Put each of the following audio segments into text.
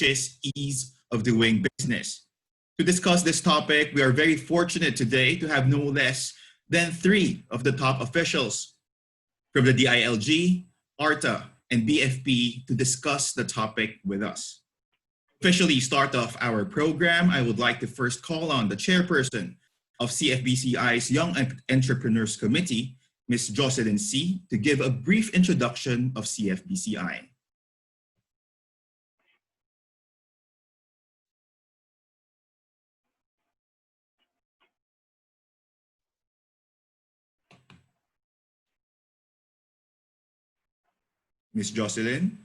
is ease of doing business. To discuss this topic, we are very fortunate today to have no less than three of the top officials from the DILG, ARTA, and BFP to discuss the topic with us. To officially start off our program, I would like to first call on the chairperson of CFBCI's Young Entrepreneurs Committee, Ms. Jocelyn C., to give a brief introduction of CFBCI. Ms. Jocelyn?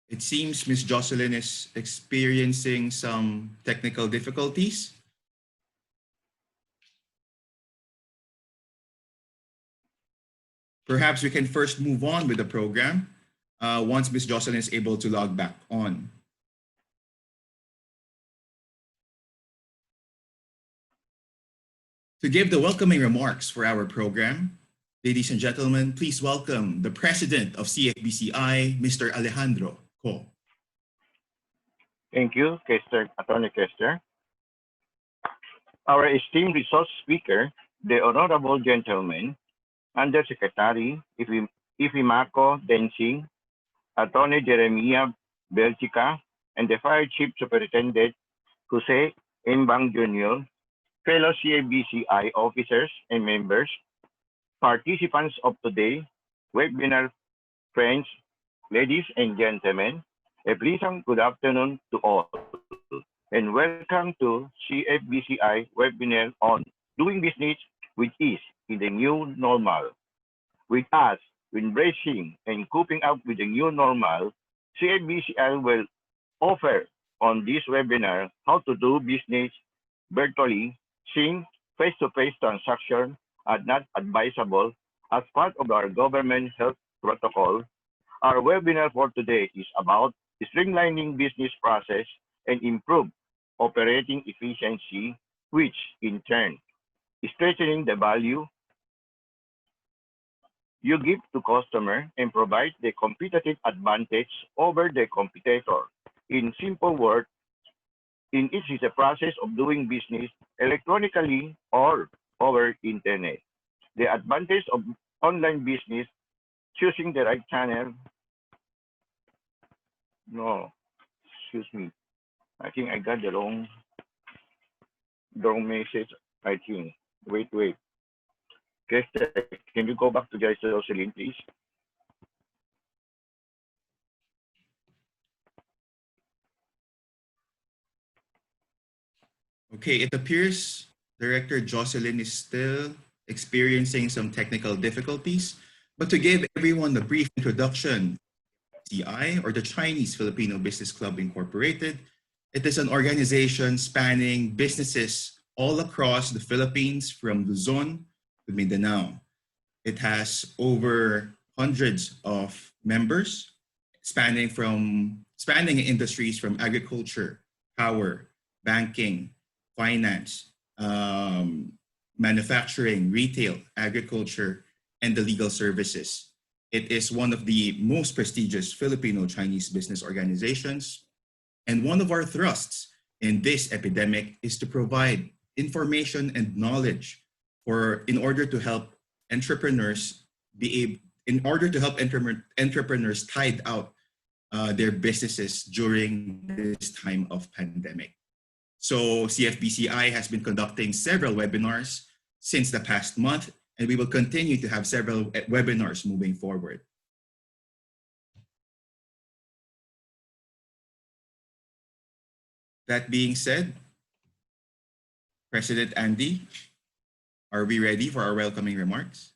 It seems Ms. Jocelyn is experiencing some technical difficulties. Perhaps we can first move on with the program once Ms. Jocelyn is able to log back on. To give the welcoming remarks for our program, ladies and gentlemen, please welcome the President of CFBCI, Mr. Alejandro Ko. Thank you, Attorney Kester. Our esteemed resource speaker, the Honorable Gentleman, Undersecretary Ifimako Densing, Attorney Jeremiah Belchica, and the Fire Chief Superintendent Jose Embang Jr., fellow CFBCI officers and members, participants of today's webinar, friends, ladies and gentlemen, a pleasant good afternoon to all, and welcome to CFBCI webinar on doing business with ease in the new normal. With us embracing and coping up with the new normal, CFBCI will offer on this webinar how to do business virtually, since face-to-face transactions are not advisable as part of our government health protocol. Our webinar for today is about streamlining business process and improve operating efficiency, which in turn is strengthening the value you give to customer and provide the competitive advantage over the competitor. In simple words, it is a process of doing business electronically or over internet. The advantage of online business, choosing the right channel. No, excuse me. I think I got the wrong message, I think. Wait. Okay, can you go back to Jocelyn, please? Okay, it appears Director Jocelyn is still experiencing some technical difficulties, but to give everyone a brief introduction, CI, or the Chinese Filipino Business Club Incorporated, it is an organization spanning businesses all across the Philippines from Luzon to Mindanao. It has over hundreds of members spanning industries from agriculture, power, banking, finance, manufacturing, retail, agriculture, and the legal services. It is one of the most prestigious Filipino-Chinese business organizations. And one of our thrusts in this epidemic is to provide information and knowledge in order to help entrepreneurs tide out their businesses during this time of pandemic. So CFBCI has been conducting several webinars since the past month, and we will continue to have several webinars moving forward. That being said, President Andy, are we ready for our welcoming remarks?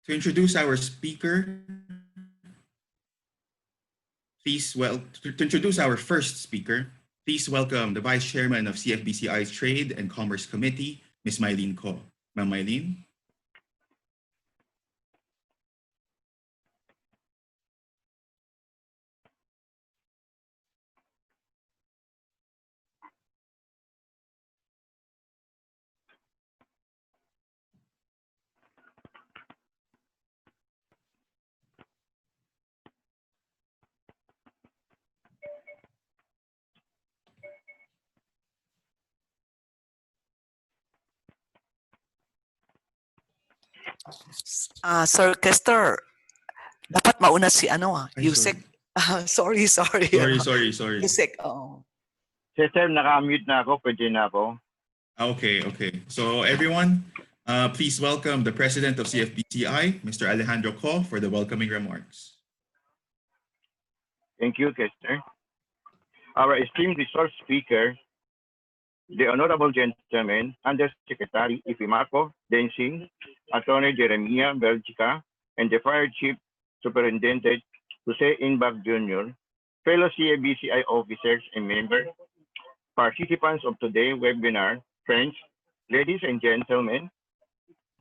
To introduce our speaker, to introduce our first speaker, please welcome the Vice Chairman of CFBCI's Trade and Commerce Committee, Ms. Mylene Ko. Ma'am Mylene. Sir Kester, dapat mauna si Ay, Yusek. Sorry. Sorry. Yusek, oo. Sir, naka-mute na ako. Pwede na ako. Okay. So everyone, please welcome the President of CFBCI, Mr. Alejandro Ko, for the welcoming remarks. Thank you, Kester. Our esteemed resource speaker, the Honorable Gentleman, Undersecretary Ifimaco Densing, Attorney Jeremiah Belgica, and the Fire Chief Superintendent Jose Inbag Jr., fellow CFBCI officers and members, participants of today's webinar, friends, ladies and gentlemen,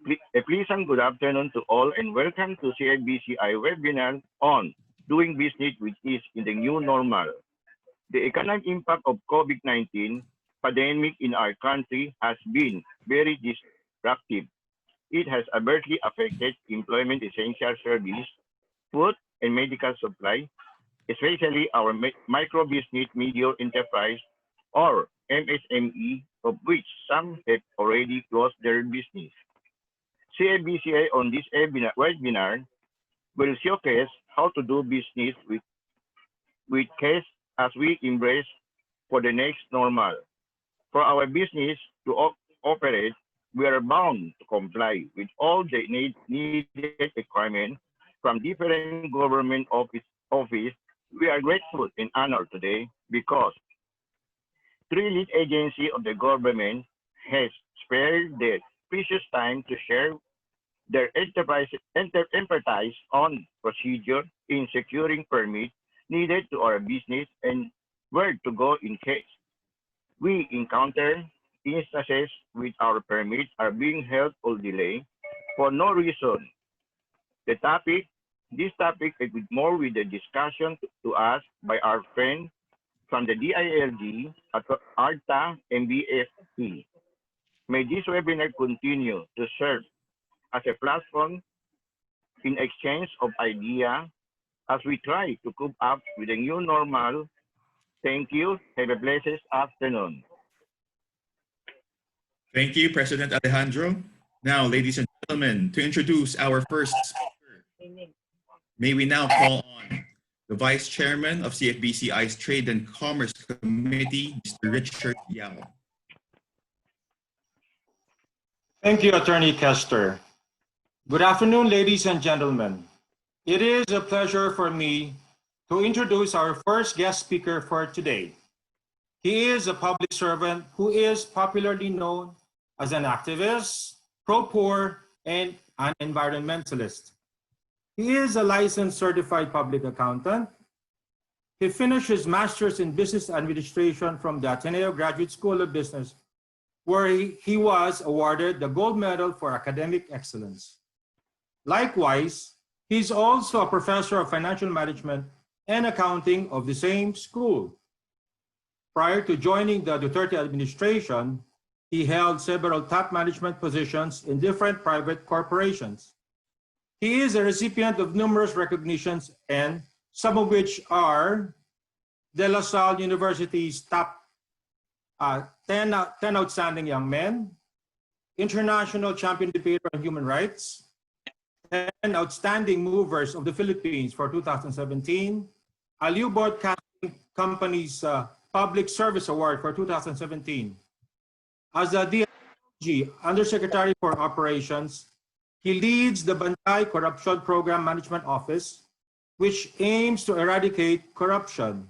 a pleasant good afternoon to all and welcome to CFBCI webinar on doing business with ease in the new normal. The economic impact of COVID-19 pandemic in our country has been very disruptive. It has adversely affected employment, essential service, food, and medical supply, especially our micro business, medium enterprise, or MSME, of which some have already closed their business. CFBCI on this webinar will showcase how to do business with cash as we embrace for the next normal. For our business to operate, we are bound to comply with all the needed requirements from different government office. We are grateful and honored today because three lead agencies of the government has spared their precious time to share their expertise on procedure in securing permits needed to our business and where to go in case we encounter instances with our permits are being held or delayed for no reason. This topic is more with the discussion to us by our friend from the DILG, ARTA, and BFP. May this webinar continue to serve as a platform in exchange of ideas as we try to cope up with the new normal. Thank you. Have a blessed afternoon. Thank you, President Alejandro. Now, ladies and gentlemen, to introduce our first speaker, may we now call on the Vice Chairman of CFBCI's Trade and Commerce Committee, Mr. Richard Yao. Thank you, Attorney Kester. Good afternoon, ladies and gentlemen. It is a pleasure for me to introduce our first guest speaker for today. He is a public servant who is popularly known as an activist, pro-poor, and an environmentalist. He is a licensed certified public accountant. He finished his master's in business administration from the Ateneo Graduate School of Business, where he was awarded the gold medal for academic excellence. Likewise, he's also a professor of financial management and accounting of the same school. Prior to joining the Duterte administration, he held several top management positions in different private corporations. He is a recipient of numerous recognitions, and some of which are De La Salle University's top 10 Outstanding Young Men, International Champion Debater on Human Rights, 10 Outstanding Movers of the Philippines for 2017, Aliu Broadcasting Company's Public Service Award for 2017. As the DILG Undersecretary for Operations, he leads the Bantay Corruption Program Management Office, which aims to eradicate corruption.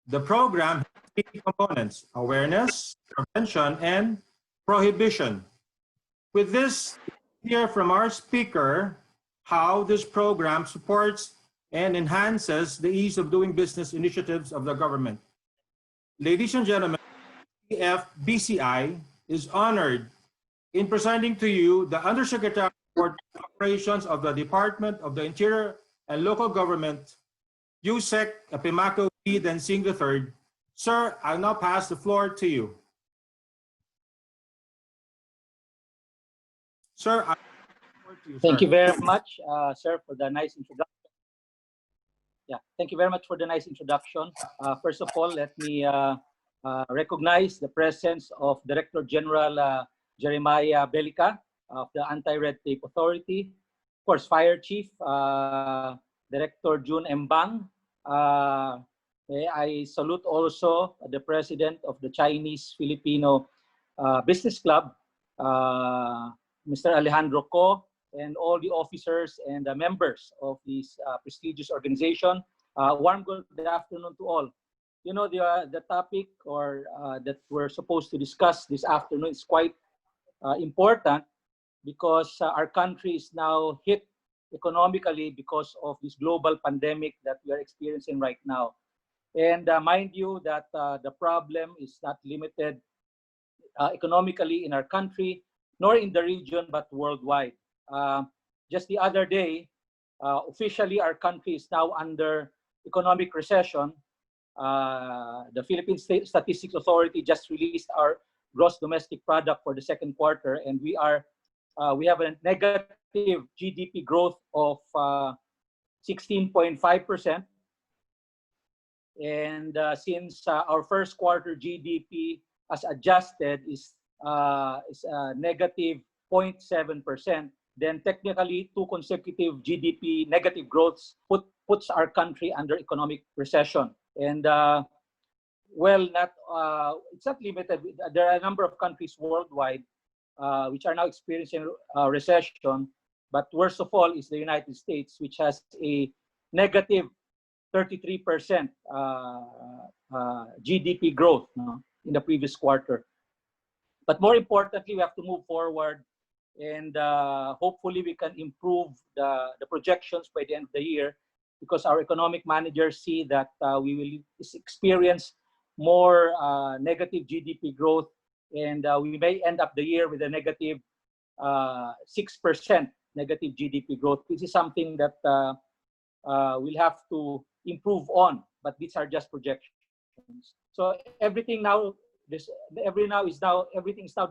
The program has three components: awareness, prevention, and prohibition. With this, hear from our speaker, how this program supports and enhances the ease of doing business initiatives of the government. Ladies and gentlemen, BCI is honored in presenting to you the Undersecretary for Operations of the Department of the Interior and Local Government, Yusek Epimaco B. Dancing III. Sir, I'll now pass the floor to you. Sir, I Thank you very much, sir, for the nice introduction. Yeah, thank you very much for the nice introduction. First of all, let me recognize the presence of Director General Jeremiah Belica of the Anti-Red Tape Authority, of course, Fire Chief Director June Mbang. I salute also the President of the Chinese-Filipino Business Club, Mr. Alejandro Ko, and all the officers and the members of this prestigious organization. Warm good afternoon to all. You know, the topic that we're supposed to discuss this afternoon is quite important because our country is now hit economically because of this global pandemic that we are experiencing right now. And mind you that the problem is not limited economically in our country, nor in the region, but worldwide. Just the other day, officially our country is now under economic recession. The Philippine Statistics Authority just released our gross domestic product for the second quarter, and we have a negative GDP growth of 16.5%. And since our first quarter GDP as adjusted is negative 0.7%, then technically 2 consecutive GDP negative growths puts our country under economic recession. And well, it's not limited. There are a number of countries worldwide which are now experiencing recession, but worst of all is the United States, which has a negative 33% GDP growth in the previous quarter. But more importantly, we have to move forward, and hopefully we can improve the projections by the end of the year, because our economic managers see that we will experience more negative GDP growth, and we may end up the year with a negative 6% negative GDP growth. This is something that we'll have to improve on, but these are just projections. So everything is now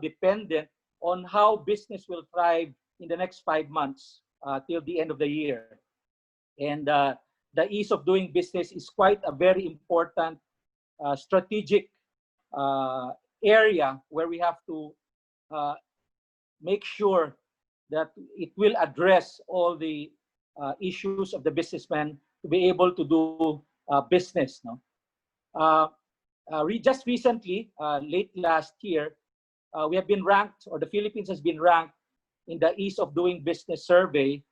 dependent on how business will thrive in the next 5 months till the end of the year. And the ease of doing business is quite a very important strategic area where we have to make sure that it will address all the issues of the businessman to be able to do business. Just recently, late last year, we have been ranked, or the Philippines has been ranked in the Ease of Doing Business survey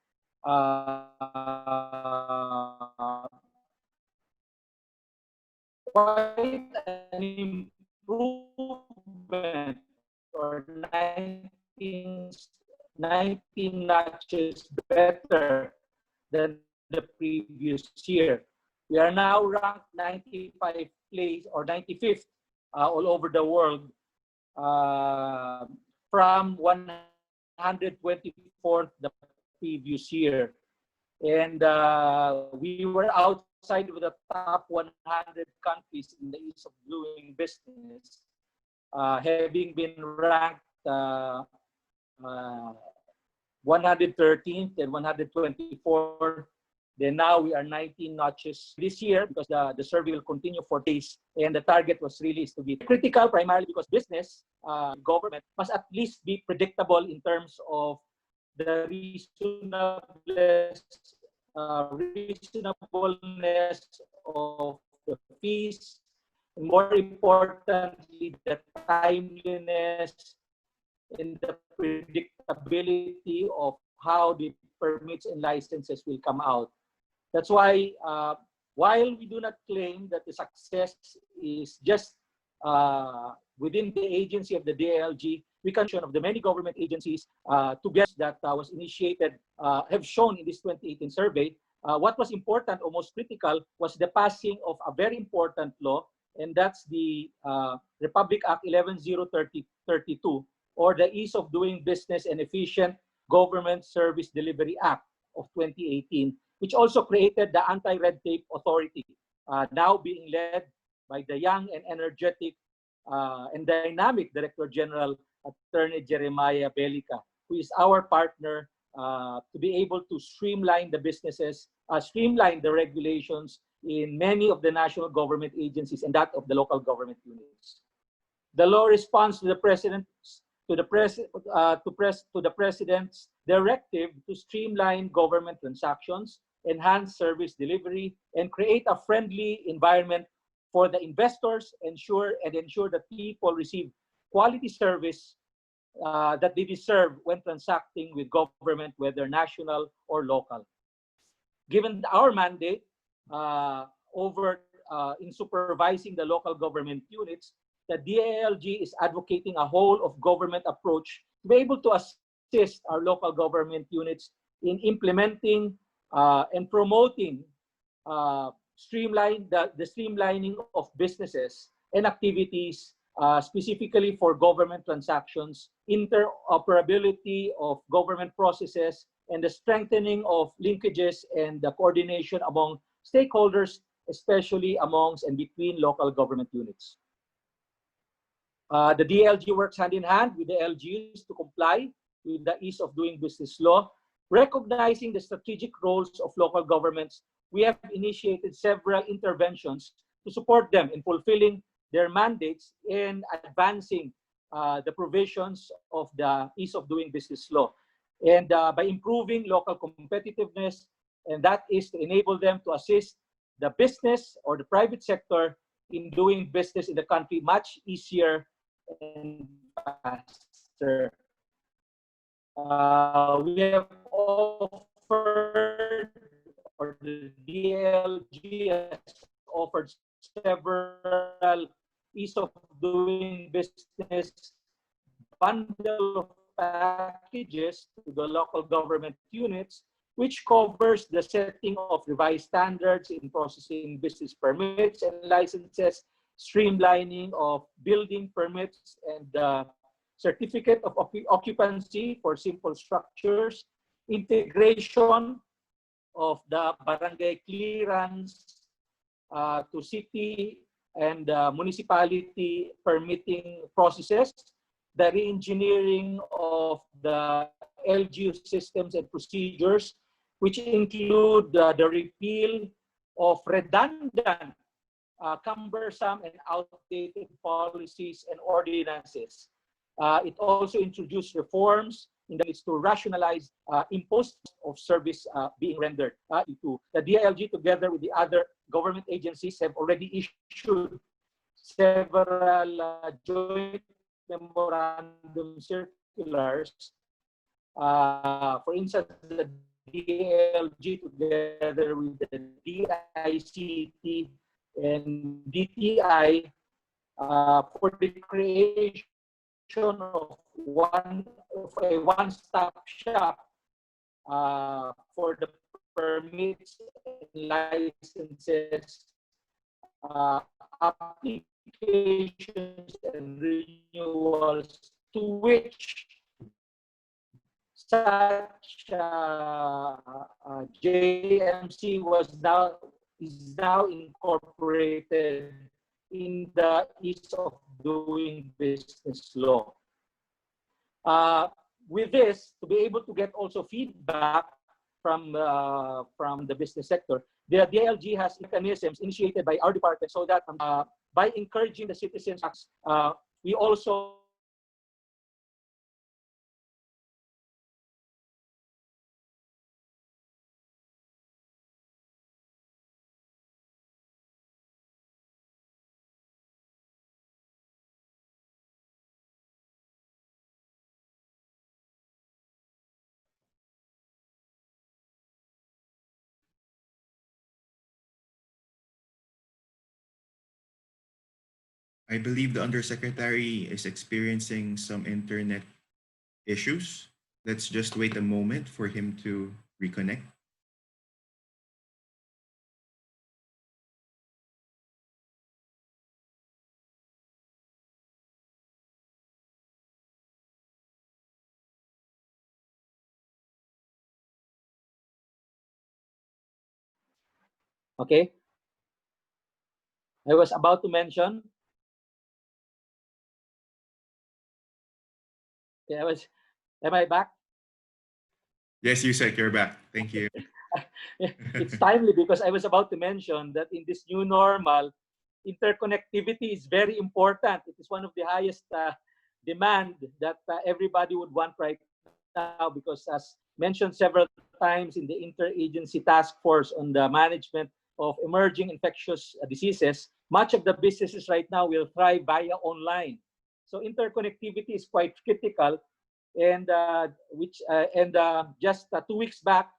quite an improvement, or 19 notches better than the previous year. We are now ranked 95th place or 95th all over the world from 124th the previous year. And we were outside of the top 100 countries in the ease of doing business, having been ranked 113th and 124th. Then now we are 19 notches this year, because the survey will continue for days, and the target was really to be critical, primarily because business, government must at least be predictable in terms of the reasonableness of the fees, and more importantly, the timeliness and the predictability of how the permits and licenses will come out. That's why, while we do not claim that the success is just within the agency of the DILG, we can of the many government agencies together that was initiated have shown in this 2018 survey. What was important or most critical was the passing of a very important law, and that's the Republic Act 11032, or the Ease of Doing Business and Efficient Government Service Delivery Act of 2018, which also created the Anti-Red Tape Authority, now being led by the young and energetic and dynamic Director General Attorney Jeremiah Bellica, who is our partner to be able to streamline the businesses, streamline the regulations in many of the national government agencies and that of the local government units. The law responds to the president's directive to streamline government transactions, enhance service delivery, and create a friendly environment for the investors, ensure that people receive quality service that they deserve when transacting with government, whether national or local. Given our mandate in supervising the local government units, the DILG is advocating a whole of government approach to be able to assist our local government units in implementing and promoting the streamlining of businesses and activities, specifically for government transactions, interoperability of government processes, and the strengthening of linkages and the coordination among stakeholders, especially amongst and between local government units. The DILG works hand in hand with the LGUs to comply with the Ease of Doing Business law. Recognizing the strategic roles of local governments, we have initiated several interventions to support them in fulfilling their mandates in advancing the provisions of the Ease of Doing Business law. And by improving local competitiveness, and that is to enable them to assist the business or the private sector in doing business in the country much easier and faster. We have offered, or the DILG has offered several ease of doing business bundle of packages to the local government units, which covers the setting of revised standards in processing business permits and licenses, streamlining of building permits and certificate of occupancy for simple structures, integration of the barangay clearance to city and municipality permitting processes, the re-engineering of the LGU systems and procedures, which include the repeal of redundant, cumbersome and outdated policies and ordinances. It also introduced reforms in the to rationalize imposed of service being rendered. The DILG, together with the other government agencies, have already issued several joint memorandum circulars. For instance, the DILG together with the DICT and DTI for the creation of a one-stop shop for the permits and licenses, applications and renewals, to which such JMC is now incorporated in the Ease of Doing Business law. With this, to be able to get also feedback from the business sector, the DILG has mechanisms initiated by our department so that by encouraging the citizens, we also I believe the undersecretary is experiencing some internet issues. Let's just wait a moment for him to reconnect. Okay. I was about to mention. Okay, am I back? Yes, you said you're back. Thank you. It's timely because I was about to mention that in this new normal, interconnectivity is very important. It is one of the highest demand that everybody would want right now, because as mentioned several times in the interagency task force on the management of emerging infectious diseases, much of the businesses right now will thrive via online. So interconnectivity is quite critical, and just 2 weeks back,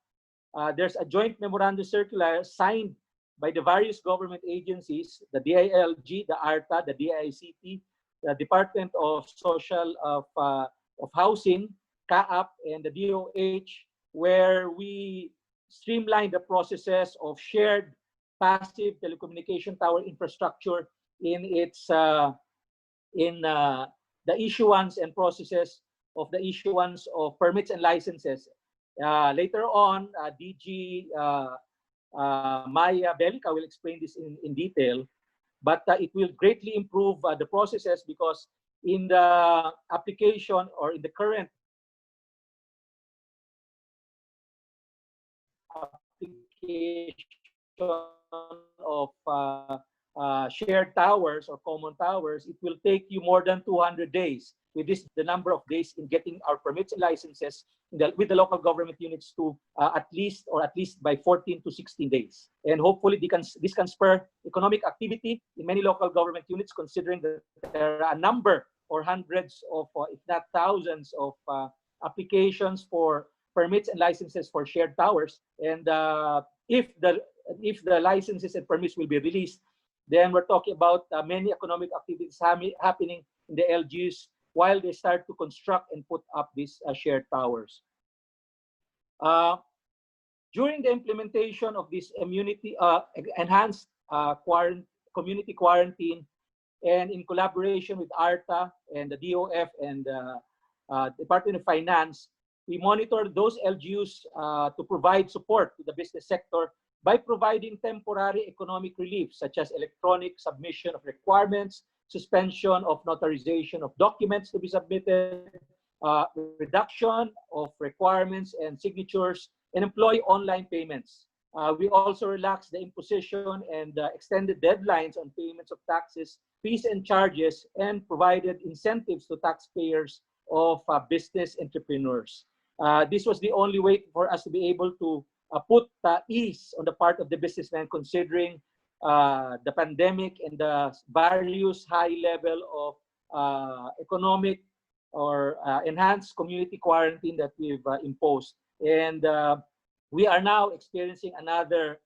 there's a joint memorandum circular signed by the various government agencies, the DILG, the ARTA, the DICT, the Department of of Housing, CAAP, and the DOH, where we streamline the processes of shared passive telecommunication tower infrastructure in its the issuance and processes of the issuance of permits and licenses. Later on, DG Maya Belica will explain this in detail, but it will greatly improve the processes, because in the application or in the current application of shared towers or common towers, it will take you more than 200 days. With this, the number of days in getting our permits and licenses with the local government units to at least by 14 to 16 days. And hopefully this can spur economic activity in many local government units, considering that there are a number or hundreds of, if not thousands of applications for permits and licenses for shared towers. And if the licenses and permits will be released, then we're talking about many economic activities happening in the LGUs while they start to construct and put up these shared towers. During the implementation of this enhanced community quarantine, and in collaboration with ARTA and the DOF and Department of Finance, we monitor those LGUs to provide support to the business sector by providing temporary economic relief, such as electronic submission of requirements, suspension of notarization of documents to be submitted, reduction of requirements and signatures, and employ online payments. We also relaxed the imposition and extended deadlines on payments of taxes, fees, and charges, and provided incentives to taxpayers of business entrepreneurs. This was the only way for us to be able to put ease on the part of the businessmen, considering the pandemic and the various high level of economic or enhanced community quarantine that we've imposed. And we are now experiencing another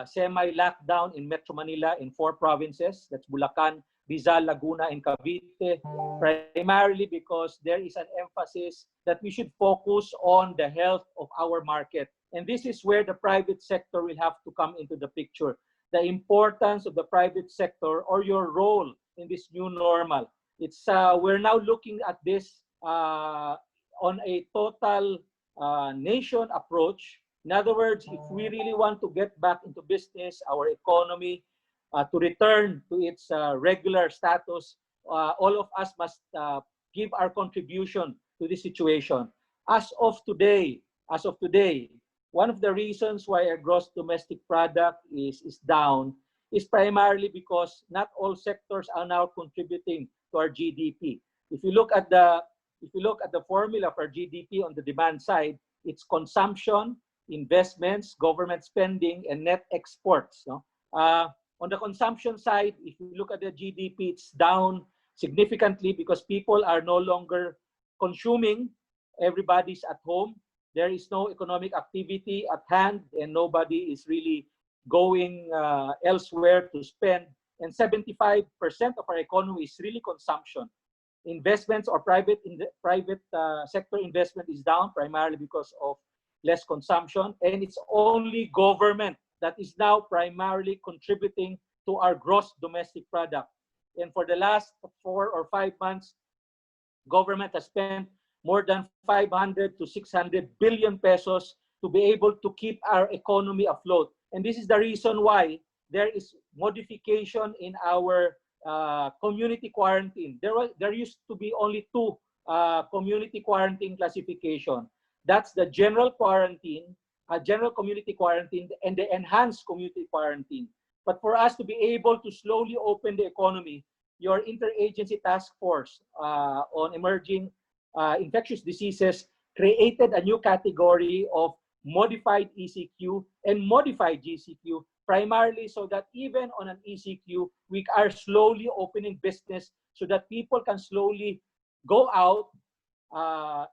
semi-lockdown in Metro Manila in 4 provinces. That's Bulacan, Rizal, Laguna, and Cavite, primarily because there is an emphasis that we should focus on the health of our market. And this is where the private sector will have to come into the picture. The importance of the private sector, or your role in this new normal. It's we're now looking at this on a total nation approach. In other words, if we really want to get back into business, our economy to return to its regular status, all of us must give our contribution to this situation. As of today, one of the reasons why our gross domestic product is down is primarily because not all sectors are now contributing to our GDP. If you look at the formula for GDP on the demand side, it's consumption, investments, government spending, and net exports. No? On the consumption side, if you look at the GDP, it's down significantly because people are no longer consuming. Everybody's at home. There is no economic activity at hand, and nobody is really going elsewhere to spend. and 75% of our economy is really consumption. Investments or private sector investment is down primarily because of less consumption, and it's only government that is now primarily contributing to our gross domestic product. And for the last 4 or 5 months, government has spent more than 500 to 600 billion pesos to be able to keep our economy afloat. And this is the reason why there is modification in our community quarantine. There used to be only 2 community quarantine classification. That's the general quarantine, general community quarantine, and the enhanced community quarantine. But for us to be able to slowly open the economy, your interagency task force on emerging infectious diseases created a new category of modified ECQ and modified GCQ, primarily so that even on an ECQ, we are slowly opening business so that people can slowly go out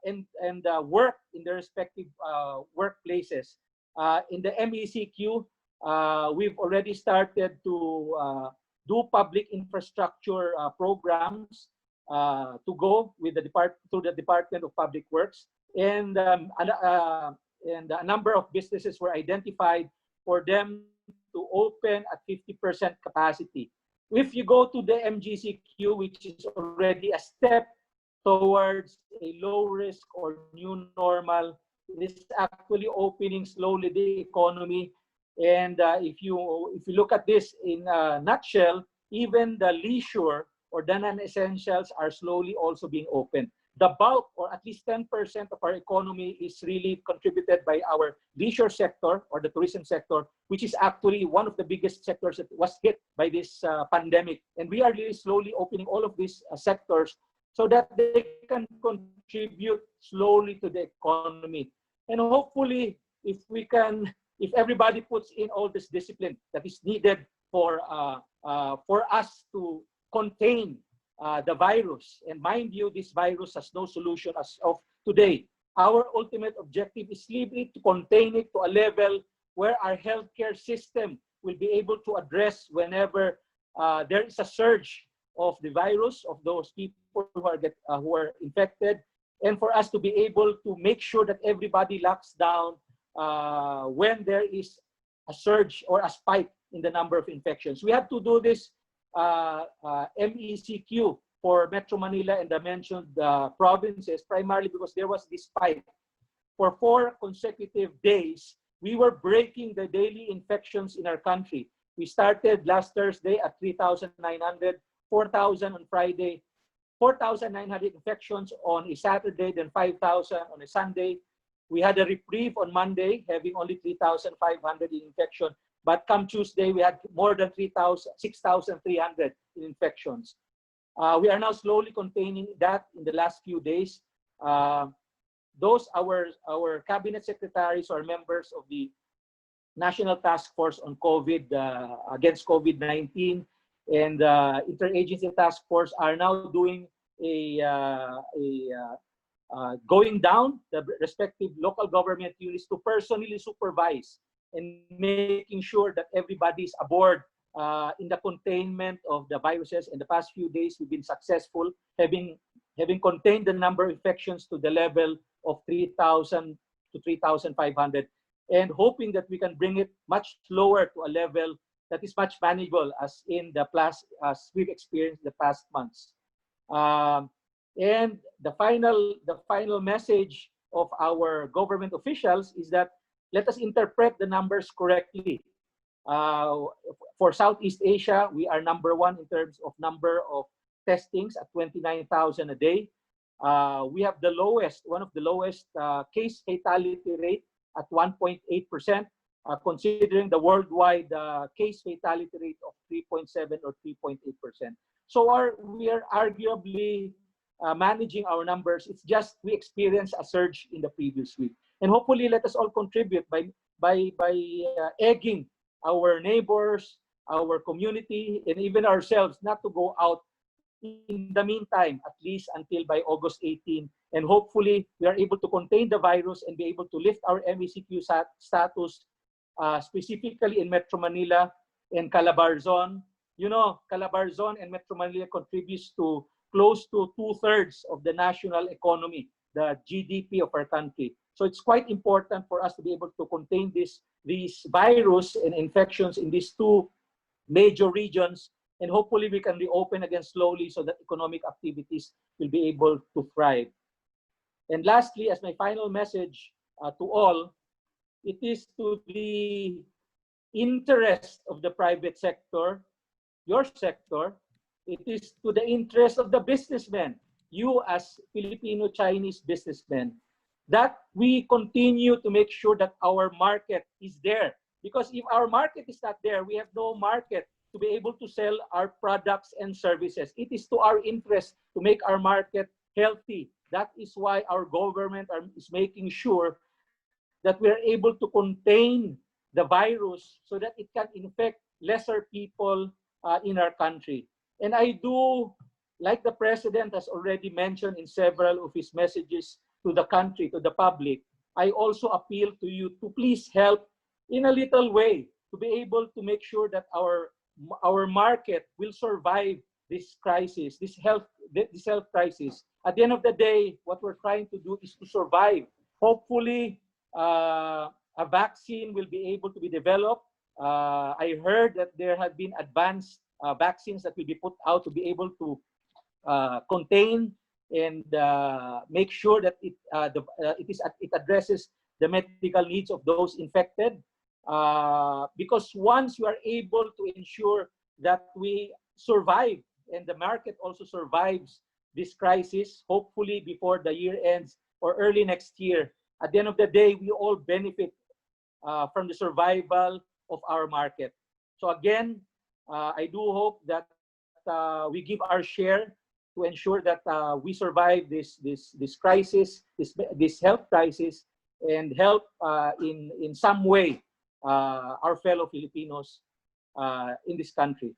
and work in their respective workplaces. In the MECQ, we've already started to do public infrastructure programs to go with through the Department of Public Works, and a number of businesses were identified for them to open at 50% capacity. If you go to the MGCQ, which is already a step towards a low risk or new normal, it is actually opening slowly the economy. And if you look at this in a nutshell, even the leisure or the non-essentials are slowly also being opened. The bulk, or at least 10% of our economy, is really contributed by our leisure sector or the tourism sector, which is actually one of the biggest sectors that was hit by this pandemic. And we are really slowly opening all of these sectors so that they can contribute slowly to the economy. And hopefully, if everybody puts in all this discipline that is needed for us to contain the virus. And mind you, this virus has no solution as of today. Our ultimate objective is simply to contain it to a level where our healthcare system will be able to address whenever there is a surge of the virus, of those people who are infected, and for us to be able to make sure that everybody locks down when there is a surge or a spike in the number of infections. We have to do this MECQ for Metro Manila and the mentioned provinces, primarily because there was this spike. For 4 consecutive days, we were breaking the daily infections in our country. We started last Thursday at 3,900, 4,000 on Friday, 4,900 infections on a Saturday, then 5,000 on a Sunday. We had a reprieve on Monday, having only 3,500 in infection. But come Tuesday, we had more than 6,300 in infections. We are now slowly containing that in the last few days. Those our cabinet secretaries or members of the National Task Force on COVID against COVID-19 and Interagency Task Force are now doing going down the respective local government units to personally supervise and making sure that everybody is aboard in the containment of the viruses. In the past few days, we've been successful, having contained the number of infections to the level of 3,000 to 3,500, and hoping that we can bring it much lower to a level that is much manageable as we've experienced the past months. And the final message of our government officials is that let us interpret the numbers correctly. For Southeast Asia, we are number 1 in terms of number of testings at 29,000 a day. We have one of the lowest case fatality rate at 1.8%, considering the worldwide case fatality rate of 3.7 or 3.8%. So we are arguably managing our numbers. It's just we experienced a surge in the previous week. And hopefully let us all contribute by egging our neighbors, our community, and even ourselves not to go out in the meantime, at least until by August 18. And hopefully we are able to contain the virus and be able to lift our MECQ status, specifically in Metro Manila and Calabarzon, You know, Calabarzon and Metro Manila contributes to close to 2/3 of the national economy, the GDP of our country. So it's quite important for us to be able to contain these virus and infections in these two major regions, and hopefully we can reopen again slowly so that economic activities will be able to thrive. And lastly, as my final message to all, it is to the interest of the private sector, your sector, it is to the interest of the businessmen, you as Filipino-Chinese businessmen, that we continue to make sure that our market is there. Because if our market is not there, we have no market to be able to sell our products and services. It is to our interest to make our market healthy. That is why our government is making sure that we are able to contain the virus so that it can infect lesser people in our country. And I do, like the President has already mentioned in several of his messages to the country, to the public, I also appeal to you to please help in a little way to be able to make sure that our market will survive this crisis, this health crisis. At the end of the day, what we're trying to do is to survive. Hopefully, a vaccine will be able to be developed. I heard that there have been advanced vaccines that will be put out to be able to contain and make sure that it addresses the medical needs of those infected. Because once you are able to ensure that we survive and the market also survives this crisis, hopefully before the year ends or early next year, at the end of the day, we all benefit from the survival of our market. So again, I do hope that we give our share to ensure that we survive this crisis, this health crisis, and help in some way our fellow Filipinos in this country.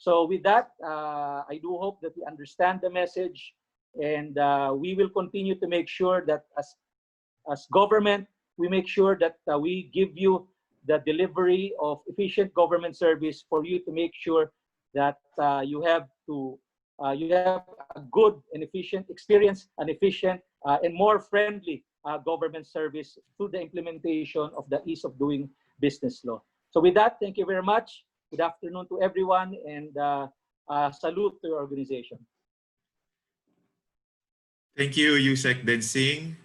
So with that, I do hope that we understand the message, and we will continue to make sure that as government, we make sure that we give you the delivery of efficient government service for you to make sure that you have a good and efficient experience, an efficient and more friendly government service through the implementation of the ease of doing business law. So with that, thank you very much. Good afternoon to everyone, and salute to your organization. Thank you, Yusek Densing,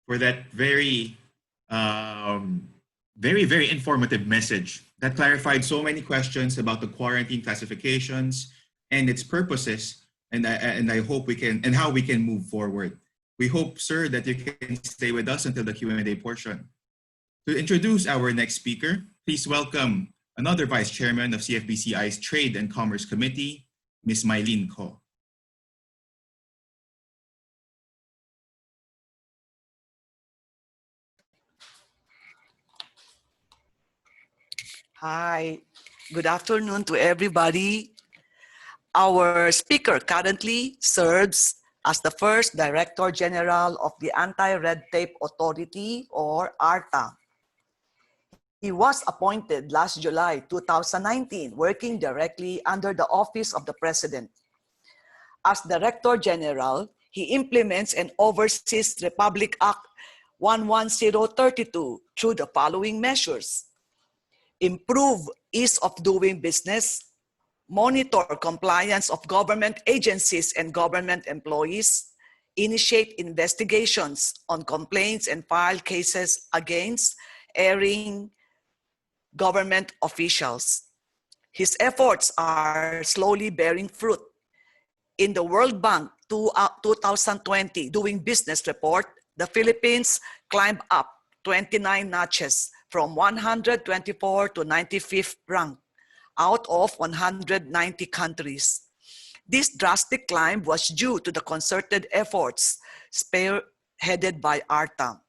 for that very informative message that clarified so many questions about the quarantine classifications and its purposes, and I hope we can, and how we can move forward. We hope, sir, that you can stay with us until the Q&A portion. To introduce our next speaker, please welcome another Vice Chairman of CFBCI's Trade and Commerce Committee, Ms. Mylene Ko. Hi, good afternoon to everybody. Our speaker currently serves as the first Director General of the Anti-Red Tape Authority, or ARTA. He was appointed last July 2019, working directly under the Office of the President. As Director General, he implements and oversees Republic Act 11032 through the following measures: improve ease of doing business, monitor compliance of government agencies and government employees, initiate investigations on complaints and file cases against erring government officials. His efforts are slowly bearing fruit. In the World Bank 2020 Doing Business report, the Philippines climbed up 29 notches from 124 to 95th rank out of 190 countries. This drastic climb was due to the concerted efforts spearheaded by ARTA.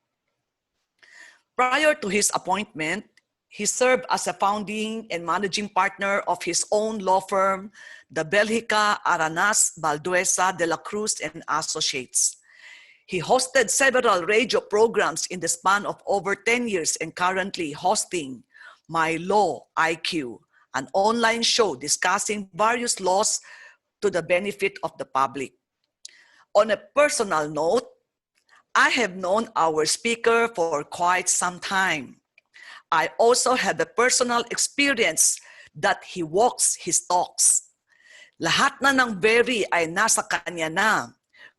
Prior to his appointment, he served as a founding and managing partner of his own law firm, the Belgica Aranas Balduesa de la Cruz and Associates. He hosted several radio programs in the span of over 10 years and currently hosting My Law IQ, an online show discussing various laws to the benefit of the public. On a personal note, I have known our speaker for quite some time. I also had the personal experience that he walks his talks. Lahat na ng very ay nasa kanya na.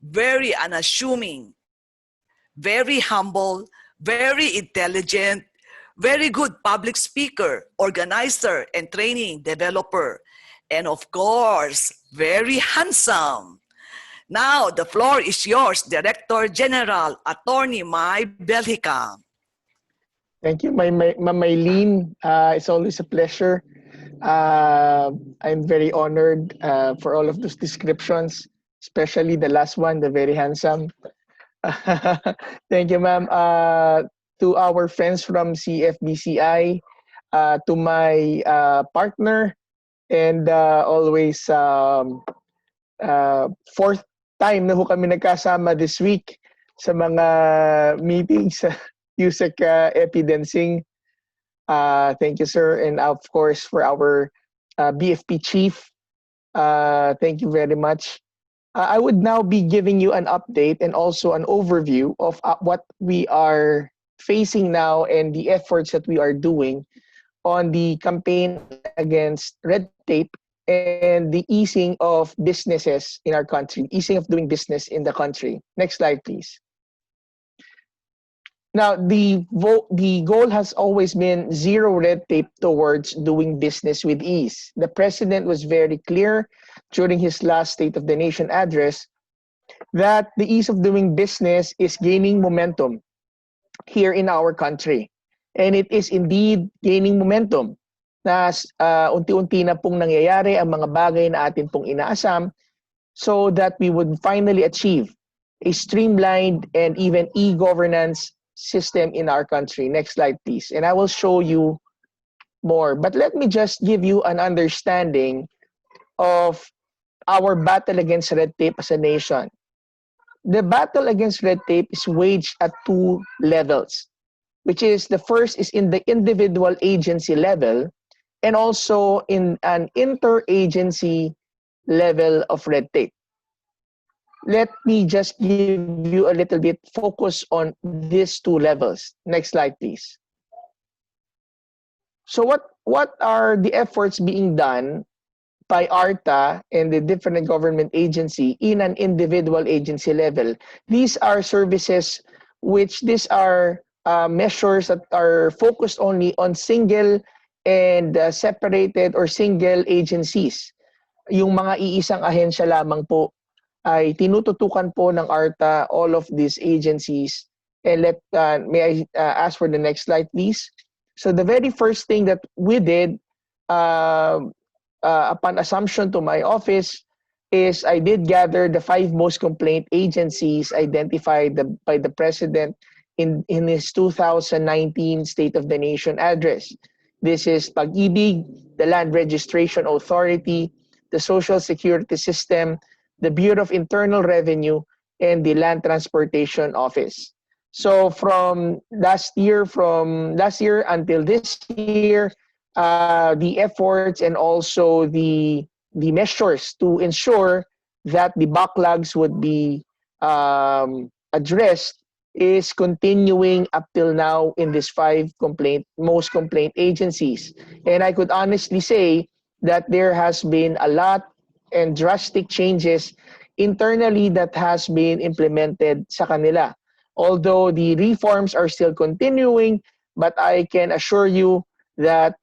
Very unassuming, very humble, very intelligent, very good public speaker, organizer, and training developer, and of course, very handsome. Now, the floor is yours, Director General, Attorney Mai Belhica. Thank you, Ma'am Maylene. It's always a pleasure. I'm very honored for all of those descriptions, especially the last one, the very handsome. Thank you, ma'am. To our friends from CFBCI, to my partner, and always fourth time na ho kami nagkasama this week sa mga meetings sa USEC Epidancing. Thank you, sir. And of course, for our BFP chief, thank you very much. I would now be giving you an update and also an overview of what we are facing now and the efforts that we are doing on the campaign against red tape and the easing of businesses in our country, easing of doing business in the country. Next slide, please. Now, the goal has always been zero red tape towards doing business with ease. The president was very clear during his last State of the Nation address that the ease of doing business is gaining momentum here in our country. And it is indeed gaining momentum. Na unti-unti na pong nangyayari ang mga bagay na atin pong inaasam so that we would finally achieve a streamlined and even e-governance system in our country. Next slide, please. And I will show you more. But let me just give you an understanding of our battle against red tape as a nation. The battle against red tape is waged at two levels, which is the first is in the individual agency level and also in an interagency level of red tape. Let me just give you a little bit focus on these two levels. Next slide, please. So what are the efforts being done by ARTA and the different government agency in an individual agency level? These are services these are measures that are focused only on single and separated or single agencies. Yung mga iisang ahensya lamang po ay tinututukan po ng ARTA all of these agencies. And may I ask for the next slide, please? So the very first thing that we did upon assumption to my office is I did gather the 5 most complaint agencies identified by the President in his 2019 State of the Nation address. This is Pag-ibig, the Land Registration Authority, the Social Security System, the Bureau of Internal Revenue, and the Land Transportation Office. So from last year until this year, the efforts and also the measures to ensure that the backlogs would be addressed is continuing up till now in these 5 most complaint agencies. And I could honestly say that there has been a lot and drastic changes internally that has been implemented sa kanila. Although the reforms are still continuing, but I can assure you that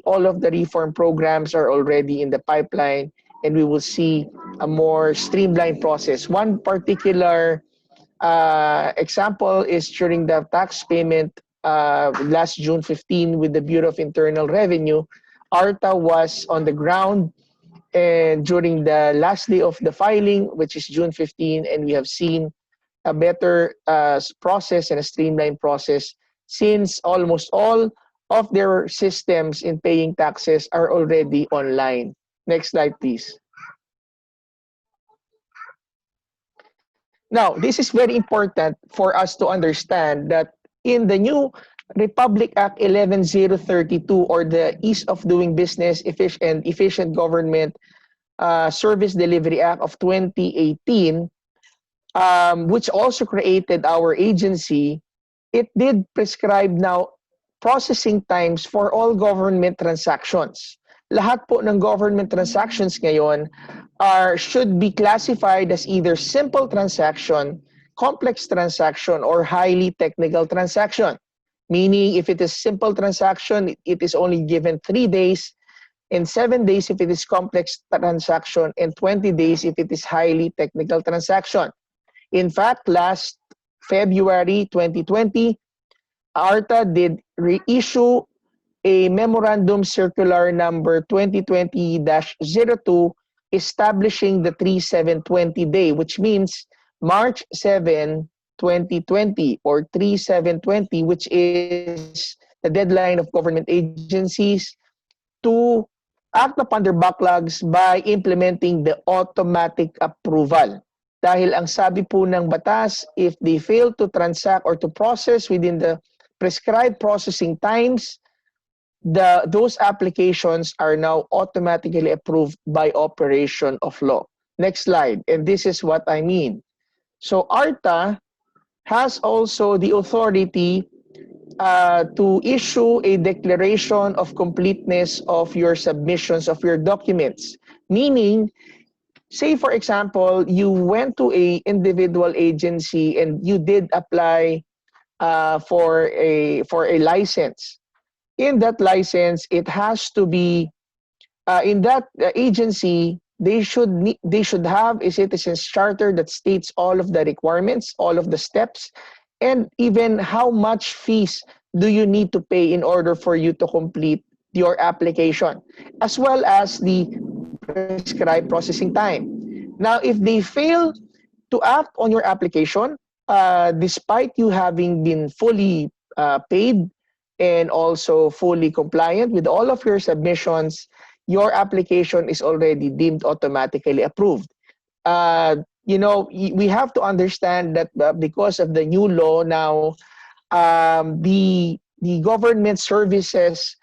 all of the reform programs are already in the pipeline and we will see a more streamlined process. One particular example is during the tax payment last June 15 with the Bureau of Internal Revenue. ARTA was on the ground and during the last day of the filing, which is June 15, and we have seen a better process and a streamlined process since almost all of their systems in paying taxes are already online. Next slide, please. Now, this is very important for us to understand that in the new Republic Act 11032 or the Ease of Doing Business and Efficient Government Service Delivery Act of 2018, which also created our agency, it did prescribe now processing times for all government transactions. Lahat po ng government transactions ngayon should be classified as either simple transaction, complex transaction, or highly technical transaction. Meaning, if it is simple transaction, it is only given 3 days, and 7 days if it is complex transaction, and 20 days if it is highly technical transaction. In fact, last February 2020, ARTA did reissue a Memorandum Circular number 2020-02 establishing the 3/7/20 day, which means March 7, 2020 or 3/7/20, which is the deadline of government agencies to act upon their backlogs by implementing the automatic approval. Dahil ang sabi po ng batas, if they fail to transact or to process within the prescribed processing times, those applications are now automatically approved by operation of law. Next slide. And this is what I mean. So ARTA has also the authority to issue a declaration of completeness of your submissions of your documents. Meaning, say for example, you went to a individual agency and you did apply for a license. In that license, it has to be in that agency. They should have a citizen's charter that states all of the requirements, all of the steps, and even how much fees do you need to pay in order for you to complete your application, as well as the prescribed processing time. Now, if they fail to act on your application, despite you having been fully paid and also fully compliant with all of your submissions, your application is already deemed automatically approved. We have to understand that because of the new law now, the government services,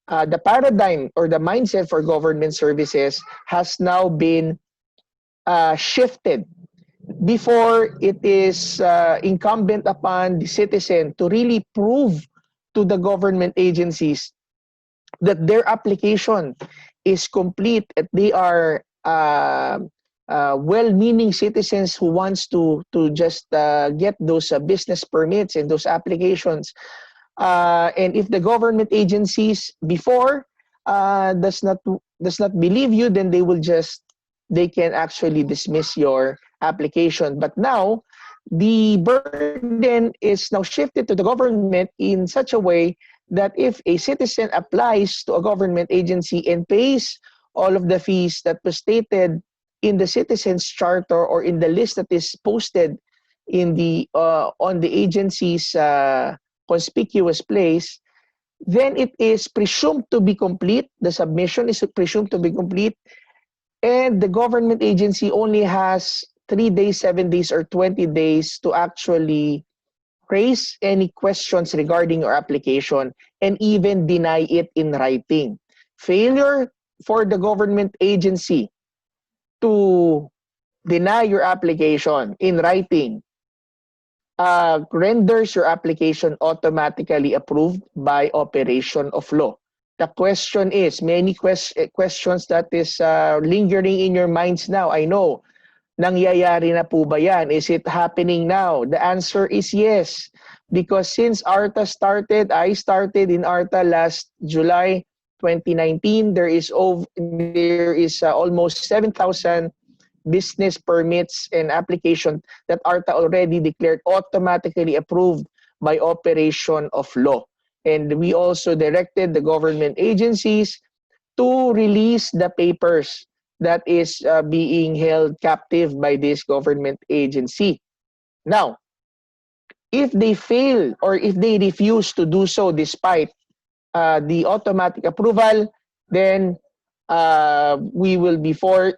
the paradigm or the mindset for government services has now been shifted. Before, it is incumbent upon the citizen to really prove to the government agencies that their application is complete, that they are well-meaning citizens who wants to just get those business permits and those applications. And if the government agencies before does not believe you, then they can actually dismiss your application. But now, the burden is now shifted to the government in such a way that if a citizen applies to a government agency and pays all of the fees that was stated in the citizen's charter or in the list that is posted in the on the agency's conspicuous place, then it is presumed to be complete. The submission is presumed to be complete, and the government agency only has 3 days, 7 days, or 20 days to actually raise any questions regarding your application and even deny it in writing. Failure for the government agency to deny your application in writing renders your application automatically approved by operation of law. The question is, many questions that is lingering in your minds now. I know, nangyayari na po ba yan? Is it happening now? The answer is yes. Because since ARTA started, I started in ARTA last July 2019, there is almost 7,000 business permits and application that ARTA already declared automatically approved by operation of law. And we also directed the government agencies to release the papers that is being held captive by this government agency. Now, if they fail or if they refuse to do so despite the automatic approval, then we will be forced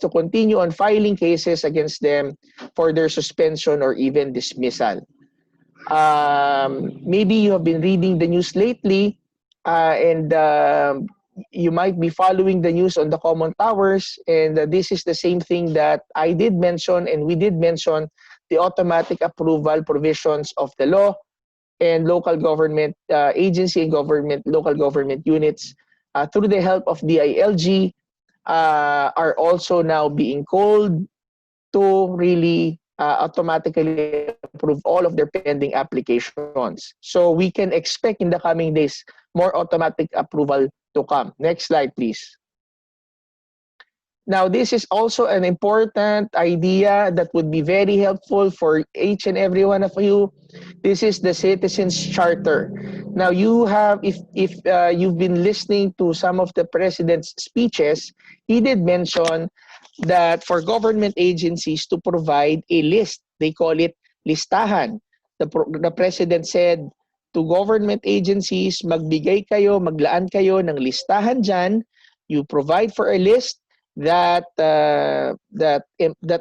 to continue on filing cases against them for their suspension or even dismissal. Maybe you have been reading the news lately, and you might be following the news on the common towers, and this is the same thing that I did mention, and we did mention the automatic approval provisions of the law, and local government agency and local government units through the help of DILG are also now being called to really automatically approve all of their pending applications. So we can expect in the coming days more automatic approval to come. Next slide, please. Now, this is also an important idea that would be very helpful for each and every one of you. This is the Citizens Charter. Now, you have, if you've been listening to some of the president's speeches, he did mention that for government agencies to provide a list, they call it listahan. The president said to government agencies, magbigay kayo, maglaan kayo ng listahan dyan. You provide for a list that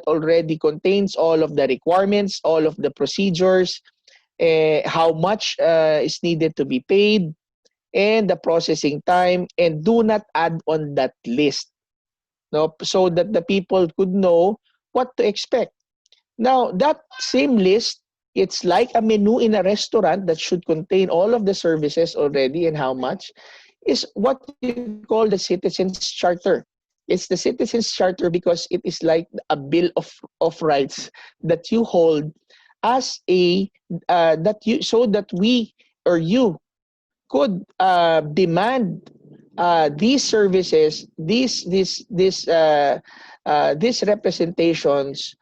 already contains all of the requirements, all of the procedures, how much is needed to be paid, and the processing time, and do not add on that list, no, so that the people could know what to expect. Now, that same list, it's like a menu in a restaurant that should contain all of the services already and how much, is what you call the Citizens Charter. It's the Citizens Charter because it is like a bill of rights that you hold as a that you, so that we or you could demand these services, these representations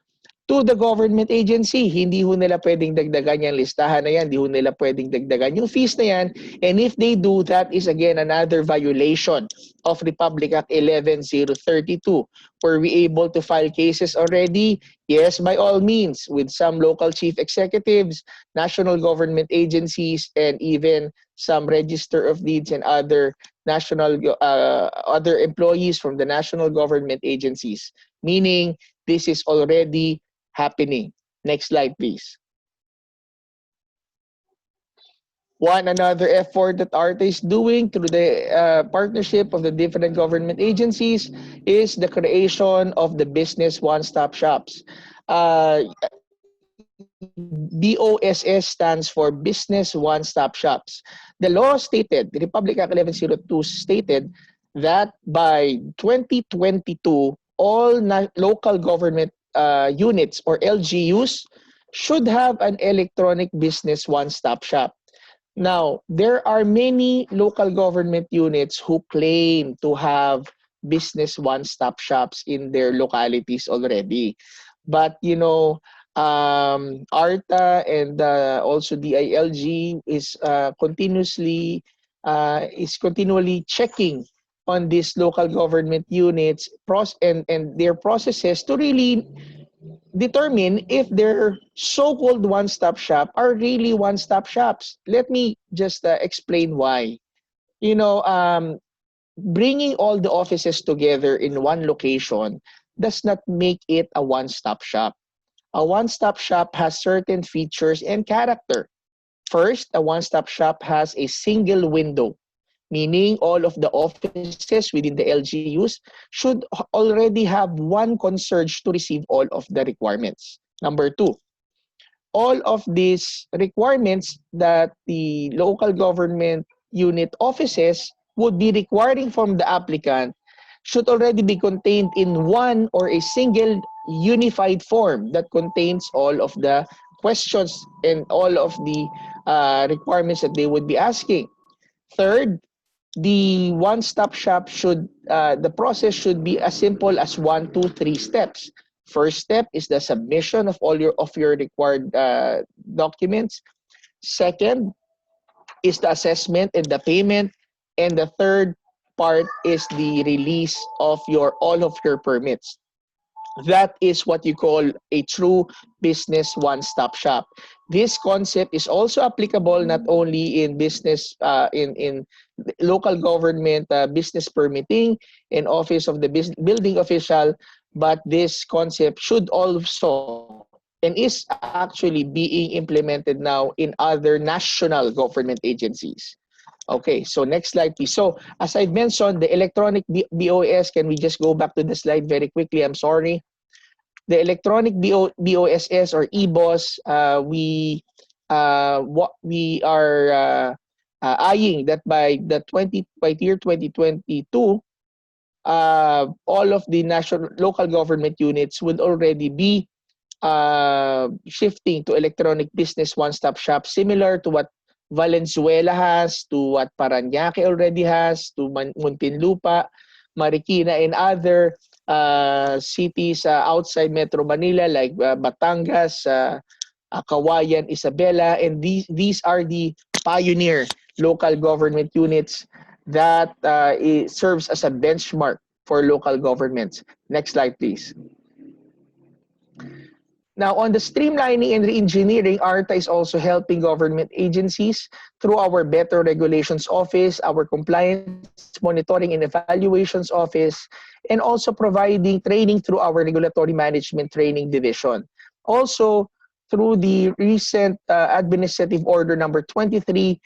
to the government agency. Hindi ho nila pwedeng dagdagan yung listahan na yan. Hindi ho nila pwedeng dagdagan yung fees na yan. And if they do, that is again another violation of Republic Act 11032. Were we able to file cases already? Yes, by all means, with some local chief executives, national government agencies, and even some register of deeds and other national other employees from the national government agencies. Meaning, this is already happening. Next slide, please. One another effort that ARTA is doing through the partnership of the different government agencies is the creation of the business one-stop shops. BOSS stands for Business One-Stop Shops. The law stated, the Republic Act 1102 stated that by 2022, all local government units or LGUs should have an electronic business one-stop shop. Now, there are many local government units who claim to have business one-stop shops in their localities already. But, you know, ARTA and also DILG is continually checking on these local government units and their processes to really determine if their so-called one-stop shop are really one-stop shops. Let me just explain why. You know, bringing all the offices together in one location does not make it a one-stop shop. A one-stop shop has certain features and character. First, a one-stop shop has a single window, meaning all of the offices within the LGUs should already have one concierge to receive all of the requirements. Number two, all of these requirements that the local government unit offices would be requiring from the applicant should already be contained in one or a single unified form that contains all of the questions and all of the requirements that they would be asking. Third, the one-stop shop should, the process should be as simple as 1, 2, 3 steps. First step is the submission of all your required documents. Second is the assessment and the payment. And the third part is the release of all of your permits. That is what you call a true business one-stop shop. This concept is also applicable not only in business, in local government business permitting and office of the building official, but this concept should also and is actually being implemented now in other national government agencies. Okay, so next slide, please. So as I've mentioned, the electronic BOS, can we just go back to the slide very quickly? I'm sorry. The electronic BOSS or EBOS, we are eyeing that by year 2022, all of the local government units would already be shifting to electronic business one-stop shop, similar to what Valenzuela has, to what Parañaque already has, to Muntinlupa, Marikina, and other cities outside Metro Manila like Batangas, Kawayan, Isabela, and these are the pioneer local government units that serves as a benchmark for local governments. Next slide, please. Now, on the streamlining and reengineering, ARTA is also helping government agencies through our Better Regulations Office, our Compliance Monitoring and Evaluations Office, and also providing training through our Regulatory Management Training Division. Also, through the recent Administrative Order number 23,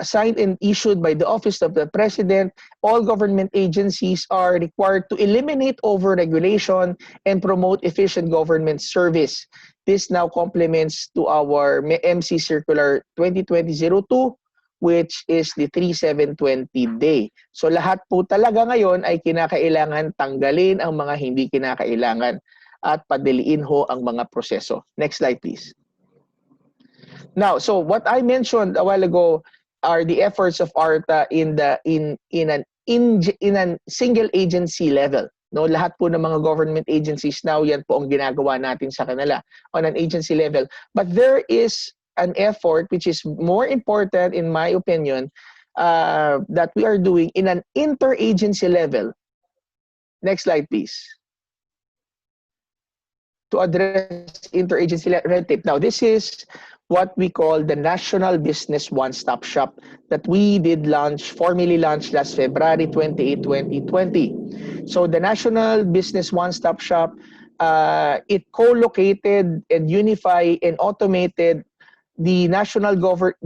signed and issued by the Office of the President, all government agencies are required to eliminate over-regulation and promote efficient government service. This now complements to our MC Circular 2020-02, which is the 3720 day. So lahat po talaga ngayon ay kinakailangan tanggalin ang mga hindi kinakailangan at padaliin ho ang mga proseso. Next slide, please. Now, so what I mentioned a while ago are the efforts of ARTA in an single agency level. No, lahat po ng mga government agencies now, yan po ang ginagawa natin sa kanila on an agency level. But there is an effort which is more important, in my opinion, that we are doing in an interagency level. Next slide, please. To address interagency red tape. Now, this is what we call the National Business One-Stop Shop that we did formally launch last February 28, 2020. So the National Business One-Stop Shop, it co-located and unified and automated the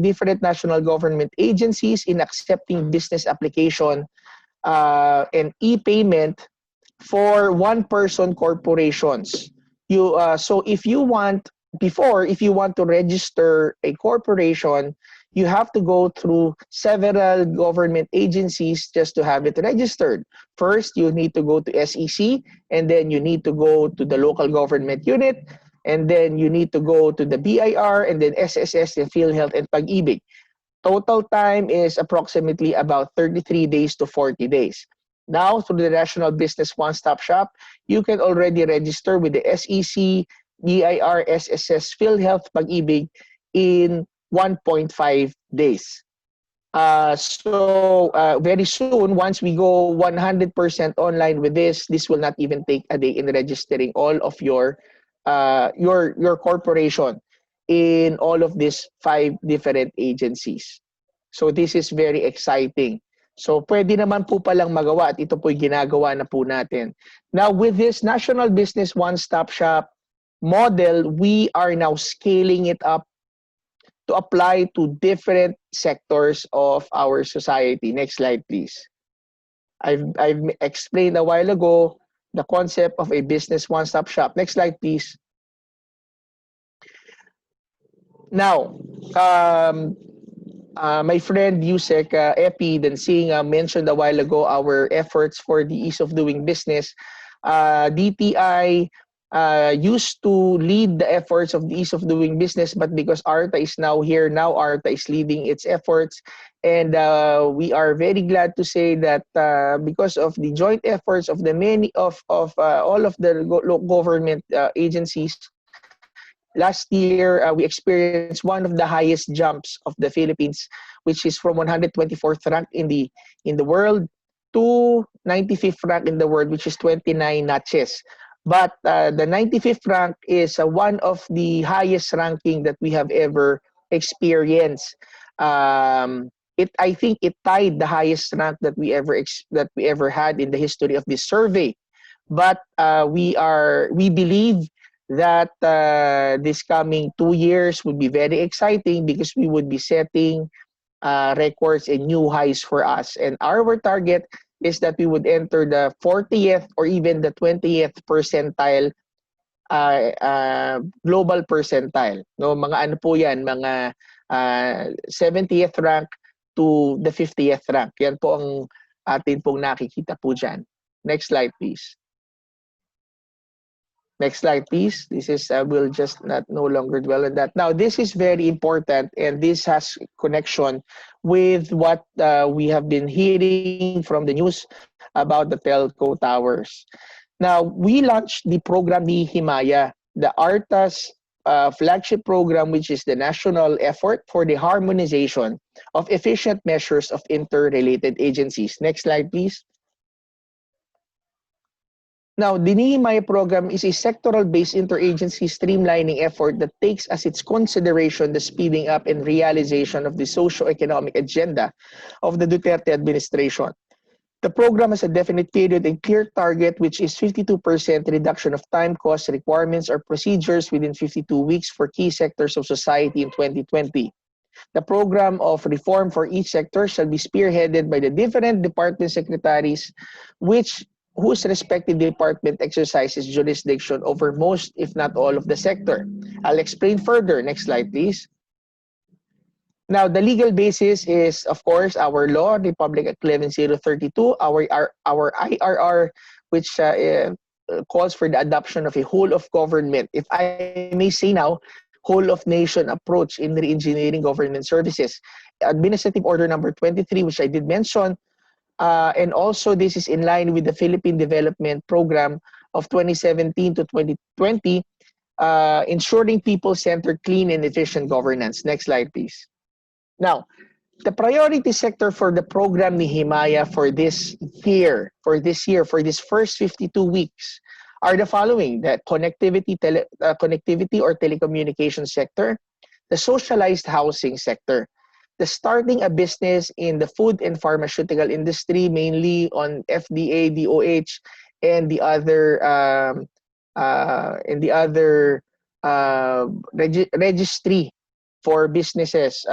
different national government agencies in accepting business application and e-payment for one-person corporations. So if you want to register a corporation, you have to go through several government agencies just to have it registered. First, you need to go to SEC, and then you need to go to the local government unit, and then you need to go to the BIR, and then SSS, the PhilHealth, and Pag-ibig. Total time is approximately about 33 days to 40 days. Now, through the National Business One-Stop Shop, you can already register with the SEC, BIR, SSS, PhilHealth, Pag-ibig in 1.5 days. So very soon, once we go 100% online with this will not even take a day in registering all of your corporation in all of these 5 different agencies. So this is very exciting. So pwede naman po palang magawa at ito po'y ginagawa na po natin. Now with this National Business One-Stop Shop model, we are now scaling it up to apply to different sectors of our society. Next slide, please. I've explained a while ago the concept of a business one-stop shop. Next slide, please. Now, my friend Yusek Epi Dancing mentioned a while ago our efforts for the ease of doing business. DTI used to lead the efforts of the ease of doing business, but because ARTA is now here, now ARTA is leading its efforts. And we are very glad to say that because of the joint efforts of the many of all of the government agencies, last year, we experienced one of the highest jumps of the Philippines, which is from 124th rank in the world to 95th rank in the world, which is 29 notches. But the 95th rank is one of the highest ranking that we have ever experienced. I think it tied the highest rank that we ever had in the history of this survey. But we believe that this coming 2 years would be very exciting because we would be setting records and new highs for us. And our target is that we would enter the 40th or even the 20th percentile, global percentile. No, mga ano po yan, mga 70th rank to the 50th rank. Yan po ang atin pong nakikita po dyan. Next slide, please. Next slide, please. This is, we'll just not no longer dwell on that. Now, this is very important, and this has connection with what we have been hearing from the news about the telco towers. Now, we launched the program ni Himaya, the ARTA's flagship program, which is the national effort for the harmonization of efficient measures of interrelated agencies. Next slide, please. Now, the Nehemiah program is a sectoral-based interagency streamlining effort that takes as its consideration the speeding up and realization of the socio-economic agenda of the Duterte administration. The program has a definite period and clear target, which is 52% reduction of time, cost, requirements, or procedures within 52 weeks for key sectors of society in 2020. The program of reform for each sector shall be spearheaded by the different department secretaries, whose respective department exercises jurisdiction over most, if not all, of the sector. I'll explain further. Next slide, please. Now, the legal basis is, of course, our law, Republic Act 11032, our IRR, which calls for the adoption of a whole-of-government, if I may say now, whole-of-nation approach in re-engineering government services. Administrative Order number 23, which I did mention, and also this is in line with the Philippine Development Program of 2017 to 2020, ensuring people-centered, clean, and efficient governance. Next slide, please. Now, the priority sector for the program ni Himaya for this year, for this first 52 weeks, are the following: the connectivity or telecommunication sector, the socialized housing sector, the starting a business in the food and pharmaceutical industry, mainly on FDA, DOH, and the other registry for businesses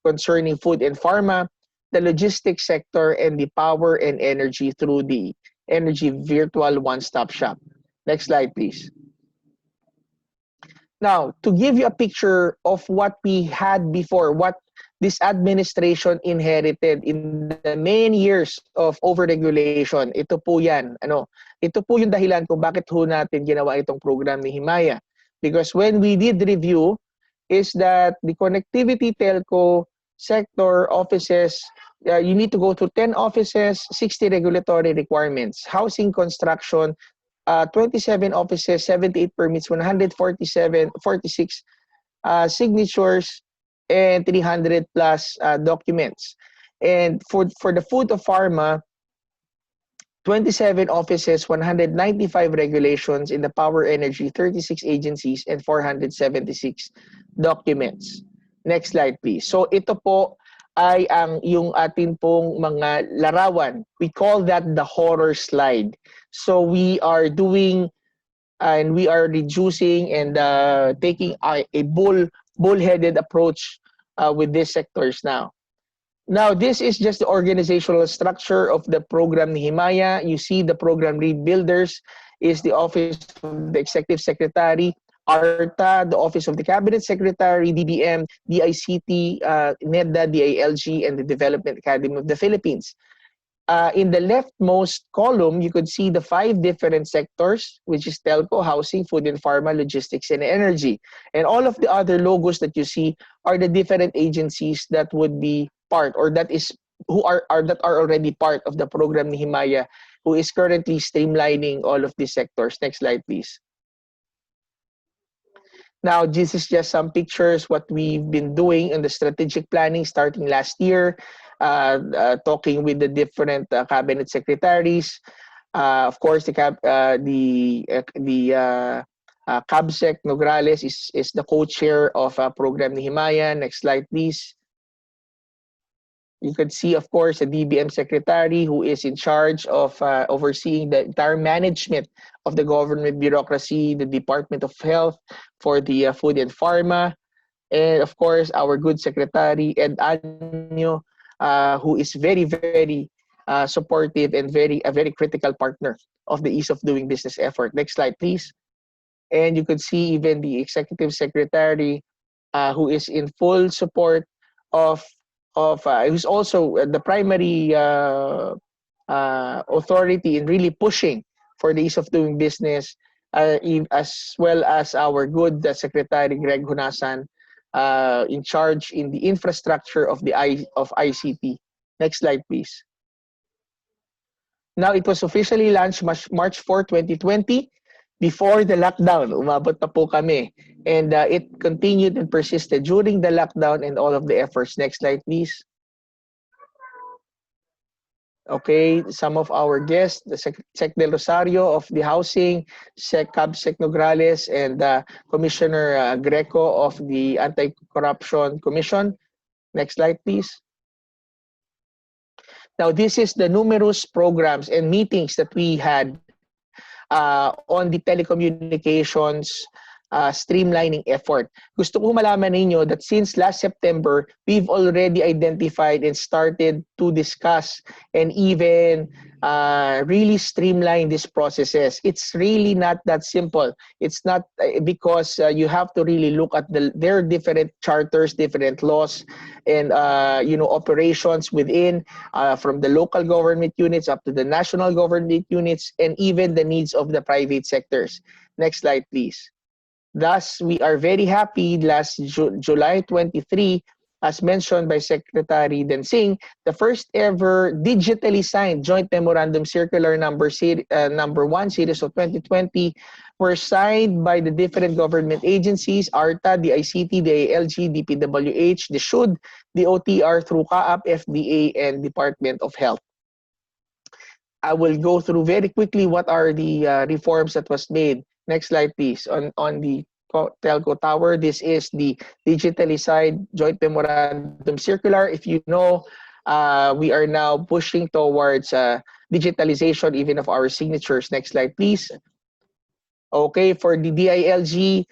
concerning food and pharma, the logistics sector, and the power and energy through the Energy Virtual One-Stop Shop. Next slide, please. Now, to give you a picture of what we had before, what this administration inherited in the many years of overregulation, ito po yan. Ito po yung dahilan kung bakit ho natin ginawa itong program ni Himaya. Because when we did review, is that the connectivity telco sector offices, you need to go to 10 offices, 60 regulatory requirements. Housing construction, 27 offices, 78 permits, 46 signatures, and 300 plus documents. And for the food of pharma, 27 offices, 195 regulations. In the power energy, 36 agencies, and 476 documents. Next slide, please. So ito po ay yung atin pong mga larawan. We call that the horror slide. So we are doing and we are reducing and taking a bull-headed approach with these sectors now. Now, this is just the organizational structure of the program ni Himaya. You see the program rebuilders is the Office of the Executive Secretary, ARTA, the Office of the Cabinet Secretary, DBM, DICT, NEDA, DILG, and the Development Academy of the Philippines. In the leftmost column, you could see the 5 different sectors, which is telco, housing, food and pharma, logistics, and energy. And all of the other logos that you see are the different agencies that would be part, or that are already part of the program ni Himaya, who is currently streamlining all of these sectors. Next slide, please. Now, this is just some pictures, what we've been doing in the strategic planning starting last year, talking with the different cabinet secretaries. Of course, the CABSEC Nograles is the co-chair of program ni Himaya. Next slide, please. You could see, of course, a DBM secretary who is in charge of overseeing the entire management of the government bureaucracy, the Department of Health for the Food and Pharma, and of course our good secretary Ed Anyo, who is very supportive and a very critical partner of the ease of doing business effort. Next slide, please. And you could see even the executive secretary, who is in full support of who's also the primary authority in really pushing for the ease of doing business, as well as our good secretary Greg Hunasan, in charge in the infrastructure of ICT. Next slide, please. Now, it was officially launched March 4, 2020, before the lockdown. Umabot na po kami. And it continued and persisted during the lockdown and all of the efforts. Next slide, please. Okay, some of our guests, the Sec Del Rosario of the Housing, Cab Sec Nograles, and Commissioner Greco of the Anti-Corruption Commission. Next slide, please. Now, this is the numerous programs and meetings that we had on the telecommunications streamlining effort. Gusto ko malaman ninyo that since last September, we've already identified and started to discuss and even really streamline these processes. It's really not that simple. It's not because you have to really look at their different charters, different laws, and operations within, from the local government units up to the national government units, and even the needs of the private sectors. Next slide, please. Thus, we are very happy last July 23, as mentioned by Secretary Densing, the first ever digitally signed Joint Memorandum Circular number 1 series of 2020 were signed by the different government agencies, ARTA, the ICT, the ALG, DPWH, the SHUD, the OTR through CAAP, FDA, and Department of Health. I will go through very quickly what are the reforms that was made. Next slide, please. On the telco tower, this is the digitally signed Joint Memorandum Circular. If you know, we are now pushing towards digitalization even of our signatures. Next slide, please. Okay, for the DILG,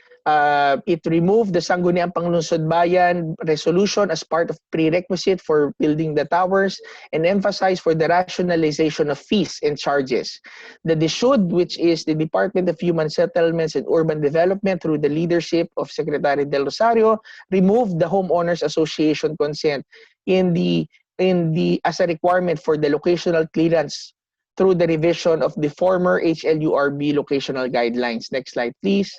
it removed the Sangguniang Panglungsod Bayan resolution as part of prerequisite for building the towers and emphasized for the rationalization of fees and charges. The DSUD, which is the Department of Human Settlements and Urban Development through the leadership of Secretary Del Rosario, removed the Homeowners Association consent as a requirement for the locational clearance through the revision of the former HLURB locational guidelines. Next slide, please.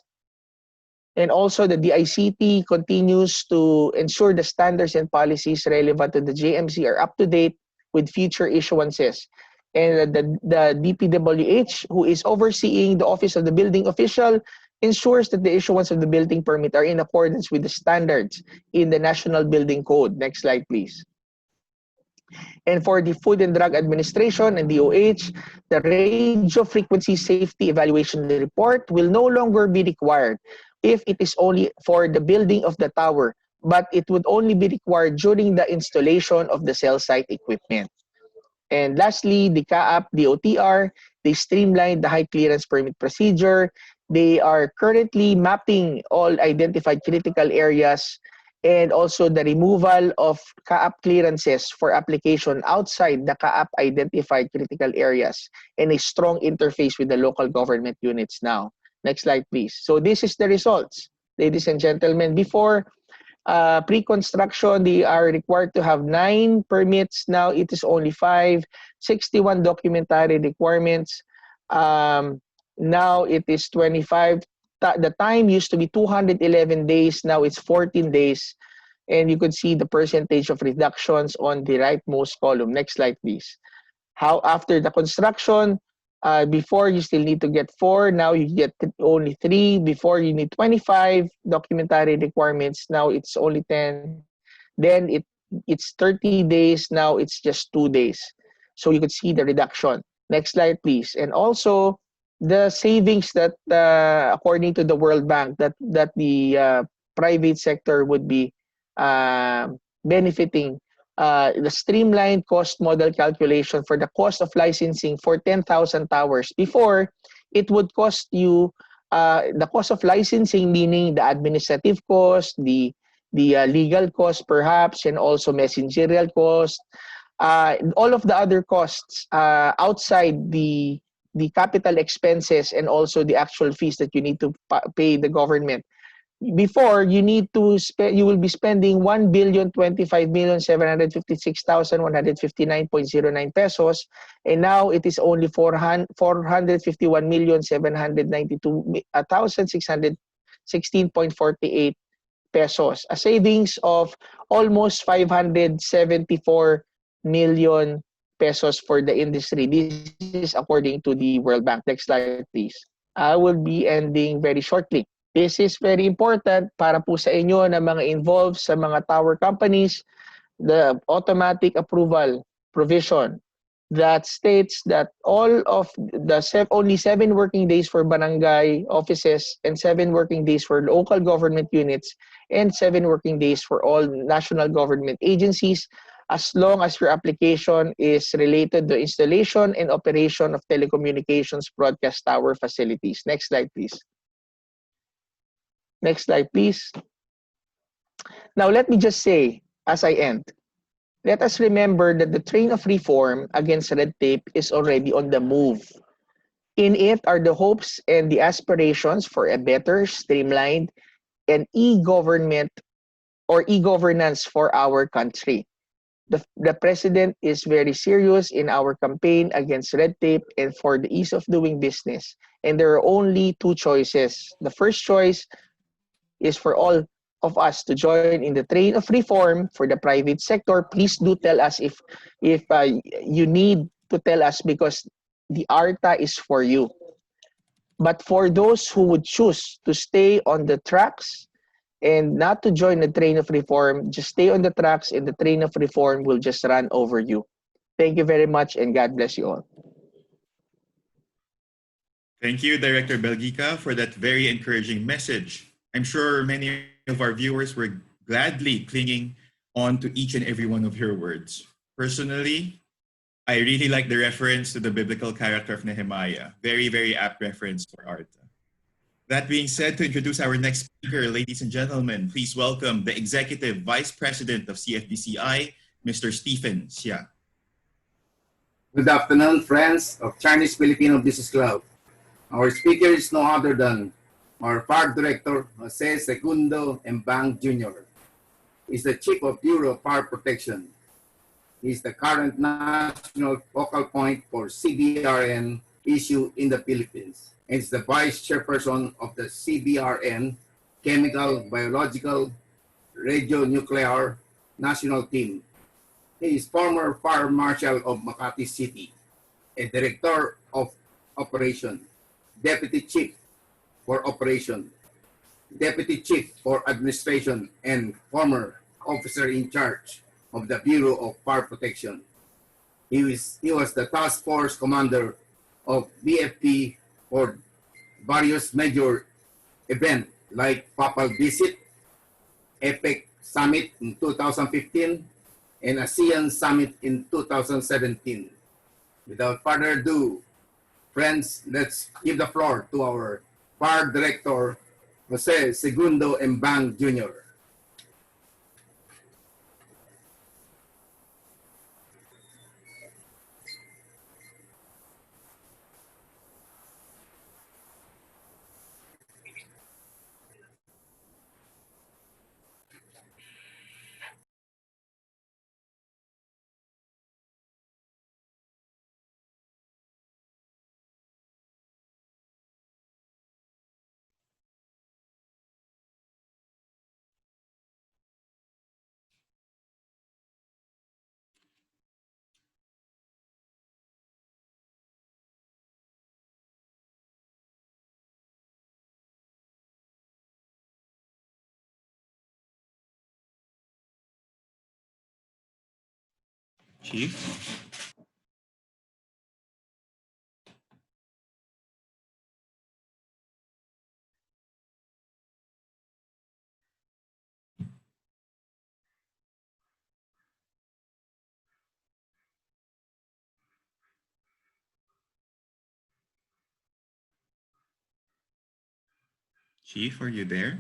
And also the DICT continues to ensure the standards and policies relevant to the JMC are up to date with future issuances. And the DPWH, who is overseeing the Office of the Building Official, ensures that the issuance of the building permit are in accordance with the standards in the National Building Code. Next slide, please. And for the Food and Drug Administration and DOH, the radio frequency safety evaluation report will no longer be required if it is only for the building of the tower, but it would only be required during the installation of the cell site equipment. And lastly, the CAAP, the OTR, they streamlined the high clearance permit procedure. They are currently mapping all identified critical areas and also the removal of CAAP clearances for application outside the CAAP identified critical areas and a strong interface with the local government units now. Next slide, please. So this is the results, ladies and gentlemen. Before pre-construction, they are required to have 9 permits. Now it is only 5, 61 documentary requirements. Now it is 25. The time used to be 211 days. Now it's 14 days. And you could see the percentage of reductions on the rightmost column. Next slide, please. How after the construction, before you still need to get 4. Now you get only 3. Before you need 25 documentary requirements. Now it's only 10. Then it's 30 days. Now it's just 2 days. So you could see the reduction. Next slide, please. And also the savings that, according to the World Bank, that the private sector would be benefiting. The streamlined cost model calculation for the cost of licensing for 10,000 towers. Before, it would cost you the cost of licensing, meaning the administrative cost, the legal cost perhaps, and also managerial cost, all of the other costs outside the capital expenses and also the actual fees that you need to pay the government. Before, you need to spend, you will be spending 1,25,756,159.09 pesos, and now it is only 451,792,616.48 pesos, a savings of almost 574 million pesos for the industry. This is according to the World Bank. Next slide, please. I will be ending very shortly. This is very important para po sa inyo na mga involved sa mga tower companies, the automatic approval provision that states that all of the only 7 working days for barangay offices and 7 working days for local government units and 7 working days for all national government agencies, as long as your application is related to installation and operation of telecommunications broadcast tower facilities. Next slide, please. Next slide, please. Now, let me just say, as I end, let us remember that the train of reform against red tape is already on the move. In it are the hopes and the aspirations for a better, streamlined, and e-government or e-governance for our country. The President is very serious in our campaign against red tape and for the ease of doing business. And there are only 2 choices. The first choice is for all of us to join in the train of reform for the private sector. Please do tell us if you need to tell us, because the ARTA is for you. But for those who would choose to stay on the tracks and not to join the train of reform, just stay on the tracks and the train of reform will just run over you. Thank you very much and God bless you all. Thank you, Director Belgica, for that very encouraging message. I'm sure many of our viewers were gladly clinging on to each and every one of your words. Personally, I really like the reference to the biblical character of Nehemiah. Very, very apt reference for ARTA. That being said, to introduce our next speaker, ladies and gentlemen, please welcome the Executive Vice President of CFBCI, Mr. Stephen Sia. Good afternoon, friends of Chinese Filipino Business Club. Our speaker is no other than our Power Director, Jose Segundo Embang Jr. He's the Chief of Bureau of Fire Protection. He's the current national focal point for CBRN issue in the Philippines. He's the Vice Chairperson of the CBRN Chemical, Biological, Radionuclear National Team. He is former Fire Marshal of Makati City, a Director of Operation, Deputy Chief for Operation, Deputy Chief for Administration, and former officer in charge of the Bureau of Fire Protection. He was the task force commander of BFP for various major events like Papal Visit, EPEC Summit in 2015, and ASEAN Summit in 2017. Without further ado, friends, let's give the floor to our Fire Director, Jose Segundo Embang Jr. Chief. Chief, are you there?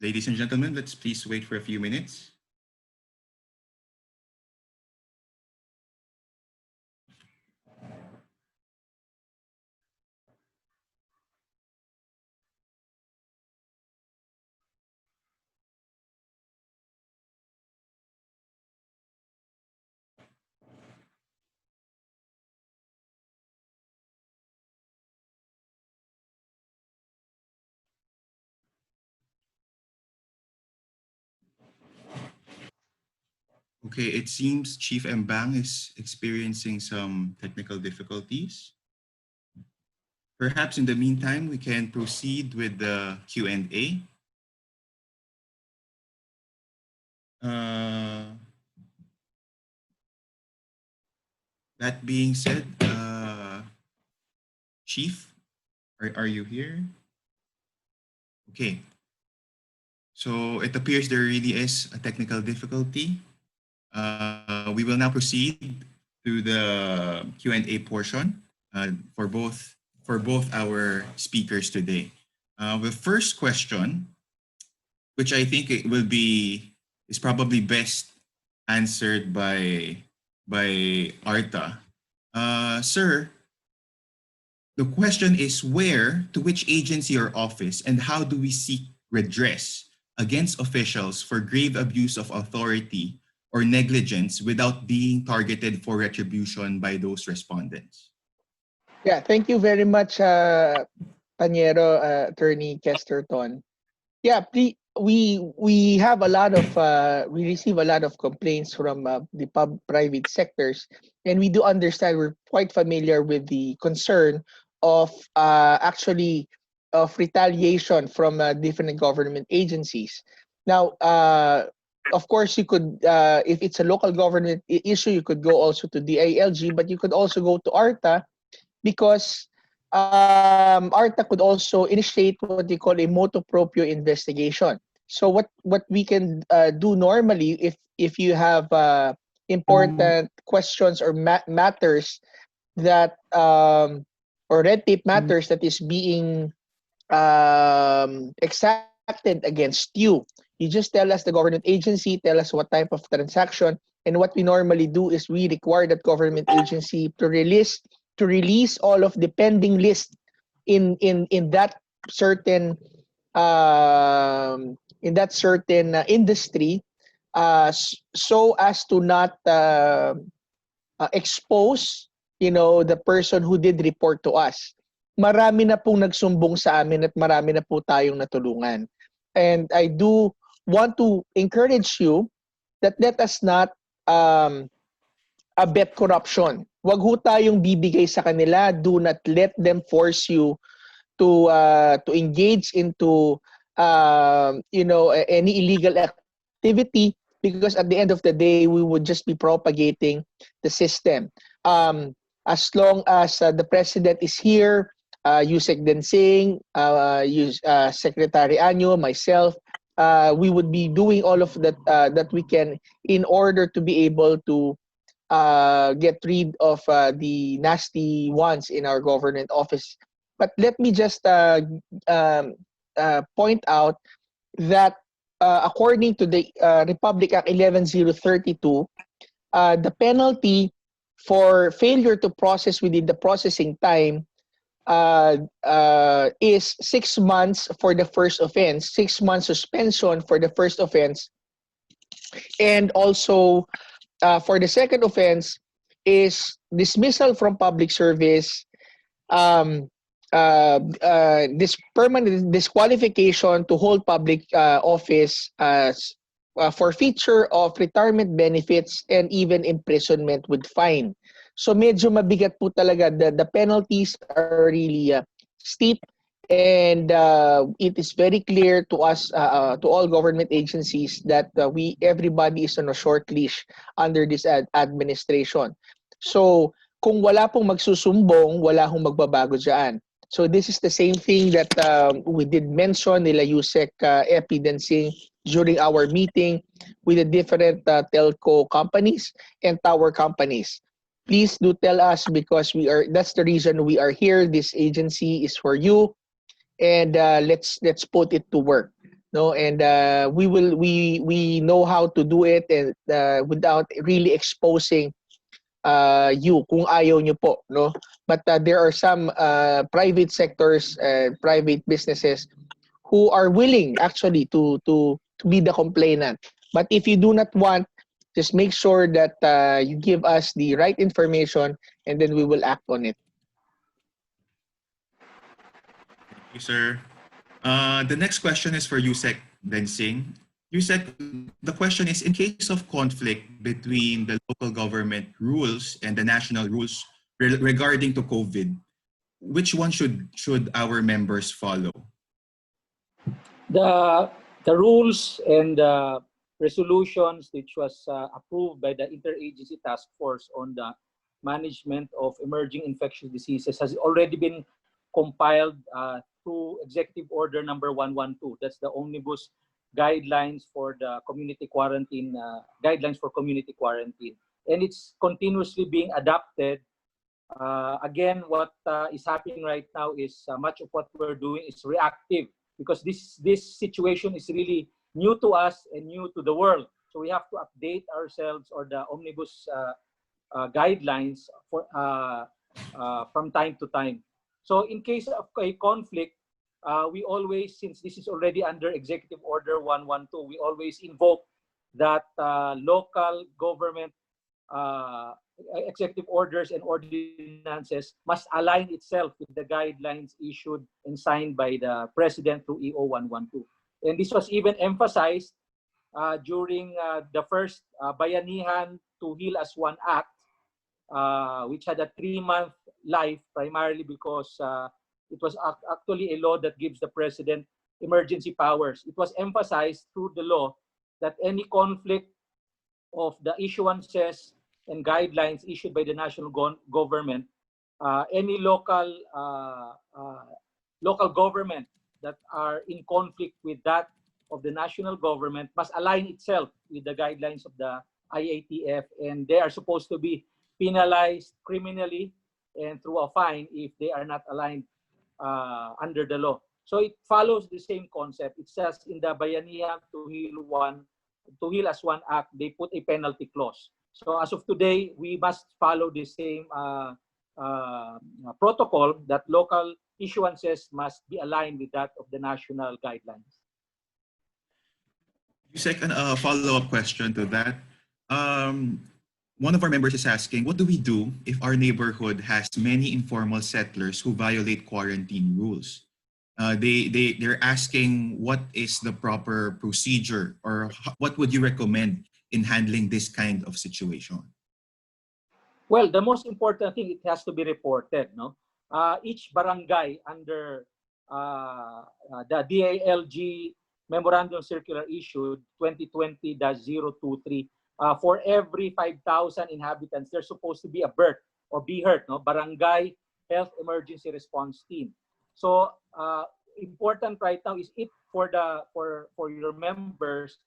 Ladies and gentlemen, let's please wait for a few minutes. Okay, it seems Chief Mbang is experiencing some technical difficulties. Perhaps in the meantime, we can proceed with the Q&A. That being said, Chief, are you here? Okay. So it appears there really is a technical difficulty. We will now proceed to the Q&A portion for both our speakers today. The first question, which I think is probably best answered by Arta. Sir, the question is to which agency or office, and how do we seek redress against officials for grave abuse of authority or negligence without being targeted for retribution by those respondents? Yeah, thank you very much, Panyero, Attorney Kesterton. Yeah, we have a lot of we receive a lot of complaints from the private sectors, and we do understand, we're quite familiar with the concern of actually of retaliation from different government agencies. Now, of course, you could if it's a local government issue, you could go also to the DILG, but you could also go to ARTA, because ARTA could also initiate what they call a motu proprio investigation. So what we can do normally, if you have important questions or matters that or red tape matters that is being exacted against you, you just tell us, the government agency, tell us what type of transaction, and what we normally do is we require that government agency to release all of the pending list in that certain industry, so as to not expose, the person who did report to us. Marami na pong nagsumbong sa amin at marami na po tayong natulungan. And I do want to encourage you that let us not abet corruption. Wag ho tayong bibigay sa kanila. Do not let them force you to engage into any illegal activity, because at the end of the day, we would just be propagating the system. As long as the president is here, Yusek Densing, Secretary Anyo, myself, we would be doing all of that that we can in order to be able to get rid of the nasty ones in our government office. But let me just point out that according to the Republic Act 11032, the penalty for failure to process within the processing time is 6 months for the first offense, 6 months suspension for the first offense, and also for the second offense is dismissal from public service, this permanent disqualification to hold public office, forfeiture of retirement benefits, and even imprisonment with fine. So medyo mabigat po talaga. The penalties are really steep, and it is very clear to us, to all government agencies, that everybody is on a short leash under this administration. So kung wala pong magsusumbong, wala hong magbabago dyan. So this is the same thing that we did mention nila Yusek Epi Densing during our meeting with the different telco companies and tower companies. please do tell us, because that's the reason we are here. This agency is for you, and let's put it to work. No, and we know how to do it, and without really exposing you kung ayaw nyo po, no? But there are some private sectors, private businesses who are willing actually to be the complainant. But if you do not want, just make sure that you give us the right information, and then we will act on it. Thank you, sir. The next question is for Yusek Densing. Yusek, the question is, in case of conflict between the local government rules and the national rules regarding to COVID, which one should our members follow? The rules and resolutions which was approved by the Interagency Task Force on the Management of Emerging Infectious Diseases has already been compiled through Executive Order number 112. That's the omnibus guidelines for the community quarantine, guidelines for community quarantine. And it's continuously being adapted. Again, what is happening right now is much of what we're doing is reactive, because this situation is really new to us and new to the world. So we have to update ourselves or the omnibus guidelines for from time to time. So in case of a conflict, we always, since this is already under Executive Order 112, we always invoke that local government executive orders and ordinances must align itself with the guidelines issued and signed by the President through EO 112. And this was even emphasized during the first Bayanihan to Heal as One Act, which had a 3-month life, primarily because it was actually a law that gives the President emergency powers. It was emphasized through the law that any conflict of the issuances and guidelines issued by the national government, any local government that are in conflict with that of the national government must align itself with the guidelines of the IATF, and they are supposed to be penalized criminally and through a fine if they are not aligned under the law. So it follows the same concept. It says in the Bayanihan to Heal as One Act, they put a penalty clause. So as of today, we must follow the same protocol that local issuances must be aligned with that of the national guidelines. Yusek, a follow-up question to that. One of our members is asking, what do we do if our neighborhood has many informal settlers who violate quarantine rules? They're asking what is the proper procedure, or what would you recommend in handling this kind of situation? Well, the most important thing, it has to be reported. No, each barangay under the DILG Memorandum Circular issued 2020-023. For every 5,000 inhabitants, there's supposed to be a BERT or BHERT, no, Barangay Health Emergency Response Team. So important right now is it for your members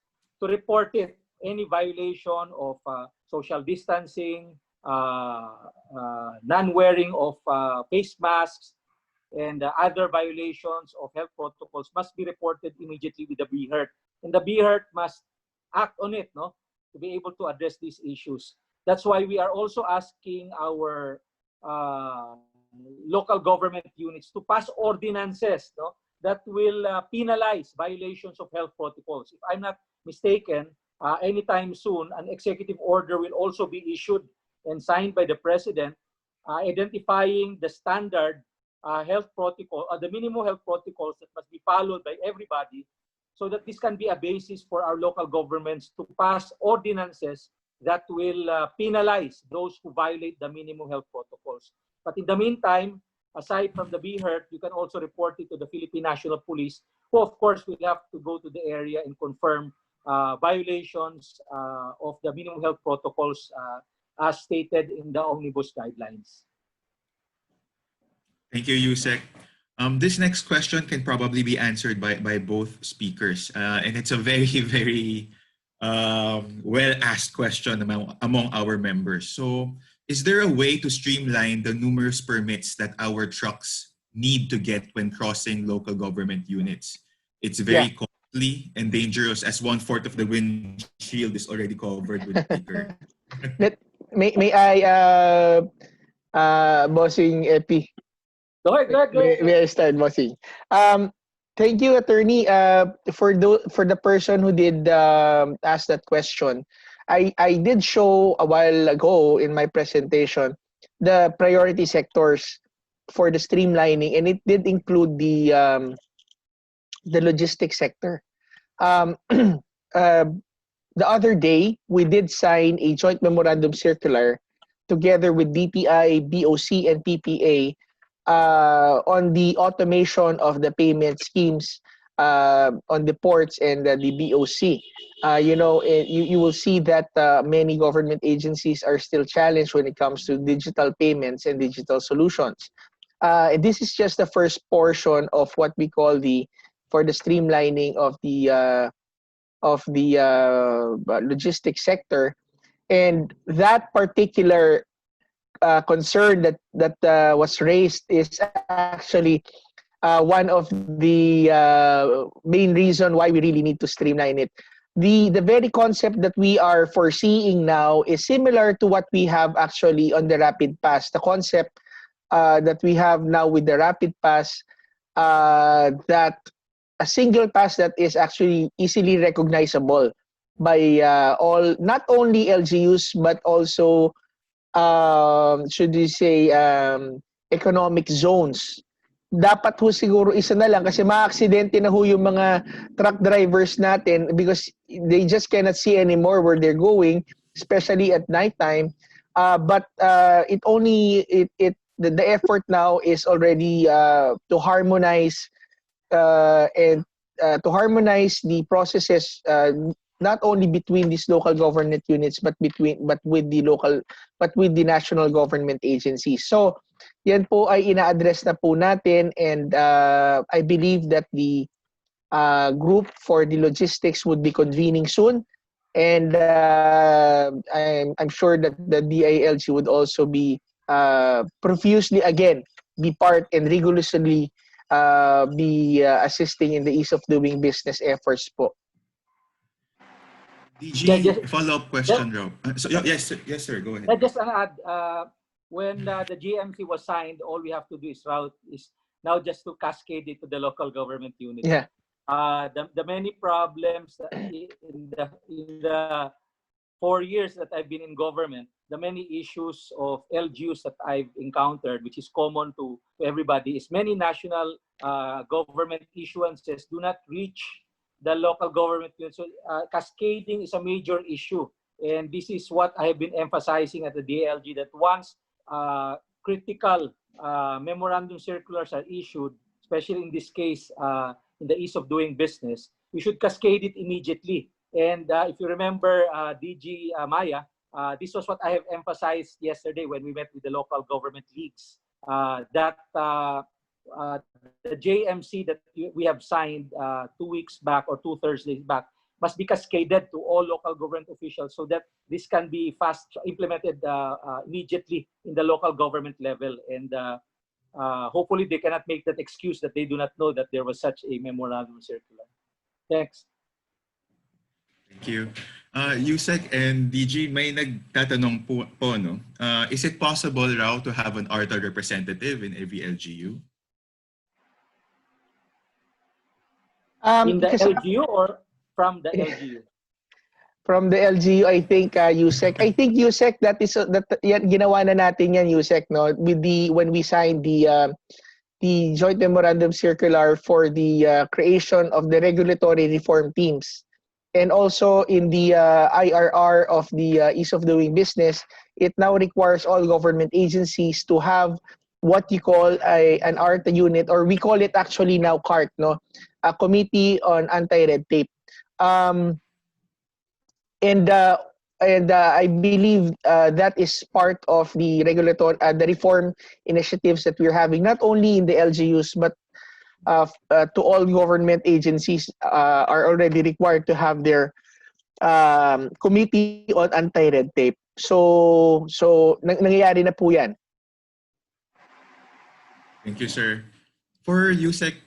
to report it, any violation of social distancing, non-wearing of face masks, and other violations of health protocols must be reported immediately with the BHERT. And the BHERT must act on it, no, to be able to address these issues. That's why we are also asking our local government units to pass ordinances, no, that will penalize violations of health protocols. If I'm not mistaken, anytime soon, an executive order will also be issued and signed by the President, identifying the standard health protocol, the minimum health protocols that must be followed by everybody, so that this can be a basis for our local governments to pass ordinances that will penalize those who violate the minimum health protocols. But in the meantime, aside from the BHERT, you can also report it to the Philippine National Police, who of course will have to go to the area and confirm violations of the minimum health protocols as stated in the omnibus guidelines. Thank you, Yusek. This next question can probably be answered by both speakers, and it's a very, very well-asked question among our members. So is there a way to streamline the numerous permits that our trucks need to get when crossing local government units? It's very costly and dangerous, as 1/4 of the windshield is already covered with sticker. May I bossing Epi? Go ahead, go ahead, go ahead. May I start, bossing? Thank you, attorney. For the person who did ask that question, I did show a while ago in my presentation the priority sectors for the streamlining, and it did include the logistics sector. The other day, we did sign a joint memorandum circular together with DTI, BOC, and PPA on the automation of the payment schemes on the ports and the BOC. You will see that many government agencies are still challenged when it comes to digital payments and digital solutions. This is just the first portion of what we call for the streamlining of the logistics sector, and that particular concern that was raised is actually one of the main reason why we really need to streamline it. The very concept that we are foreseeing now is similar to what we have actually on the Rapid Pass. The concept that we have now with the Rapid Pass, that a single pass that is actually easily recognizable by all, not only LGUs but also should we say economic zones. Dapat ho siguro isa na lang kasi ma-aksidente na ho yung mga truck drivers natin because they just cannot see anymore where they're going, especially at nighttime. But the effort now is already to harmonize to harmonize the processes, not only between these local government units but with the national government agencies. So yan po ay ina-address na po natin, and I believe that the group for the logistics would be convening soon, and I'm sure that the DILG would also be profusely again be part and rigorously be assisting in the ease of doing business efforts po. DG, follow-up question, Rob. Yes, sir. Go ahead. Just add, when the GMC was signed, all we have to do is now just to cascade it to the local government unit. Yeah. The many problems in the 4 years that I've been in government, the many issues of LGUs that I've encountered, which is common to everybody, is many national government issuances do not reach the local government unit. So cascading is a major issue. And this is what I have been emphasizing at the DILG, that once critical memorandum circulars are issued, especially in this case, in the ease of doing business, we should cascade it immediately. And if you remember, DG Maya, this was what I have emphasized yesterday when we met with the local government leagues, that the JMC that we have signed 2 weeks back or 2 Thursdays back must be cascaded to all local government officials so that this can be fast implemented immediately in the local government level. And hopefully they cannot make that excuse that they do not know that there was such a memorandum circular. Thanks. Thank you. Yusek and DG, may nagtatanong po, no? Is it possible raw to have an ARTA representative in every LGU? In the LGU or from the LGU? From the LGU, I think Yusek. I think Yusek, that ginawa na natin yan, Yusek, no? When we signed the joint memorandum circular for the creation of the regulatory reform teams. And also in the IRR of the ease of doing business, it now requires all government agencies to have what you call an ARTA unit, or we call it actually now CART, no? A Committee on Anti-Red Tape. And I believe that is part of the the reform initiatives that we're having, not only in the LGUs, but to all government agencies are already required to have their Committee on Anti-Red Tape. nangyayari na po yan. Thank you, sir. For USEC,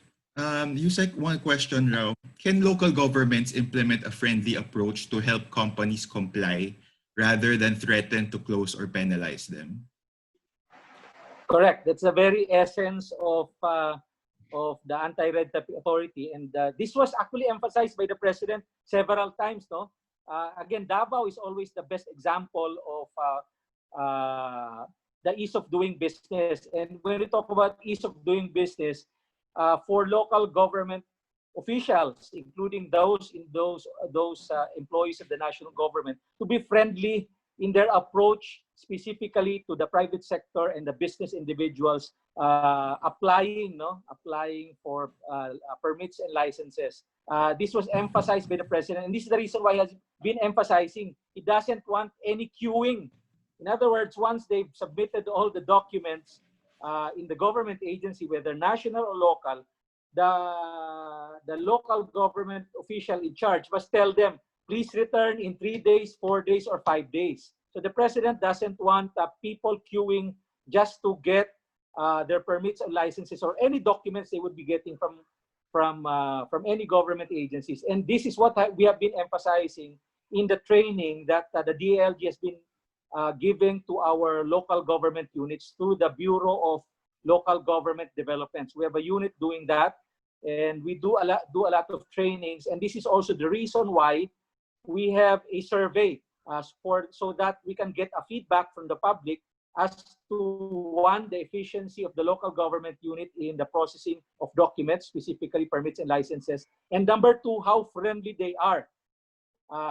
one question now. Can local governments implement a friendly approach to help companies comply rather than threaten to close or penalize them? Correct. That's the very essence of the anti-red tape authority, and this was actually emphasized by the president several times. No, again, Davao is always the best example of the ease of doing business. And when we talk about ease of doing business, for local government officials, including those employees of the national government, to be friendly in their approach specifically to the private sector and the business individuals applying for permits and licenses. This was emphasized by the president, and this is the reason why he has been emphasizing he doesn't want any queuing. In other words, once they've submitted all the documents in the government agency, whether national or local, the local government official in charge must tell them, please return in 3 days, 4 days, or 5 days. So the president doesn't want people queuing just to get their permits and licenses or any documents they would be getting from any government agencies. And this is what we have been emphasizing in the training that the DILG has been giving to our local government units through the Bureau of Local Government Developments. We have a unit doing that, and we do a lot of trainings. And this is also the reason why we have a survey so that we can get a feedback from the public as to, one, the efficiency of the local government unit in the processing of documents, specifically permits and licenses, and number two, how friendly they are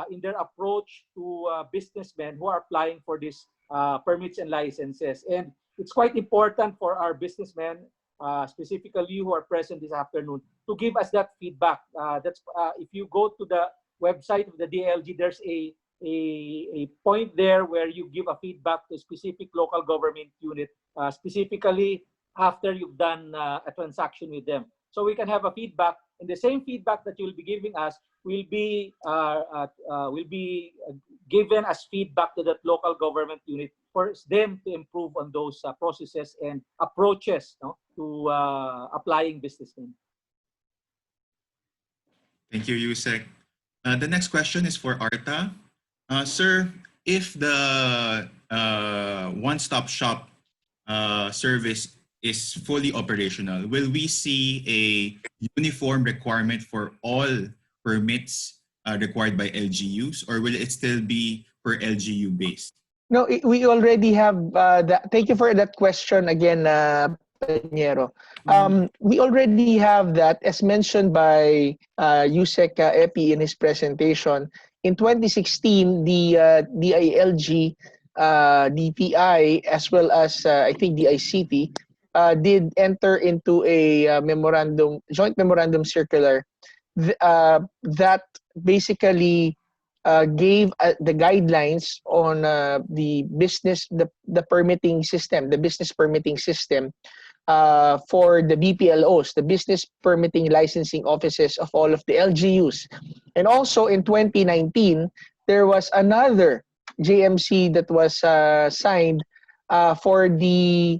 in their approach to businessmen who are applying for these permits and licenses. And it's quite important for our businessmen, specifically who are present this afternoon, to give us that feedback. If you go to the website of the DILG, there's a point there where you give a feedback to a specific local government unit, specifically after you've done a transaction with them. So we can have a feedback, and the same feedback that you'll be giving us will be given as feedback to that local government unit for them to improve on those processes and approaches to applying businessmen. Thank you, Yusek. The next question is for Arta. Sir, if the one-stop shop service is fully operational, will we see a uniform requirement for all permits required by LGUs, or will it still be per LGU based? No, we already have that. Thank you for that question again, Peñero. We already have that, as mentioned by Yusek Epi in his presentation. In 2016, the DILG, DTI, as well as I think DICT, did enter into a joint memorandum circular that basically gave the guidelines on the permitting system, the business permitting system for the BPLOs, the business permitting licensing offices of all of the LGUs. And also in 2019, there was another JMC that was signed for the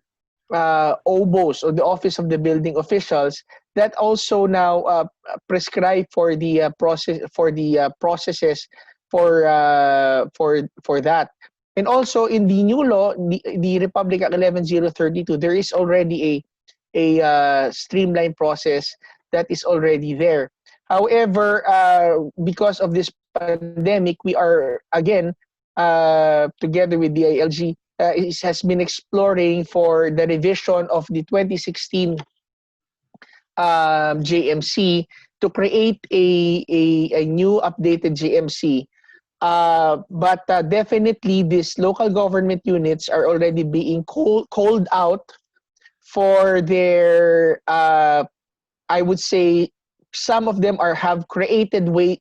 OBOs, or the Office of the Building Officials, that also now prescribe for the processes for that. And also in the new law, the Republic Act 11032, there is already a streamlined process that is already there. However, because of this pandemic, we are again together with the DILG, has been exploring for the revision of the 2016 JMC to create a new updated JMC. But definitely these local government units are already being called out for their, I would say, some of them have creative ways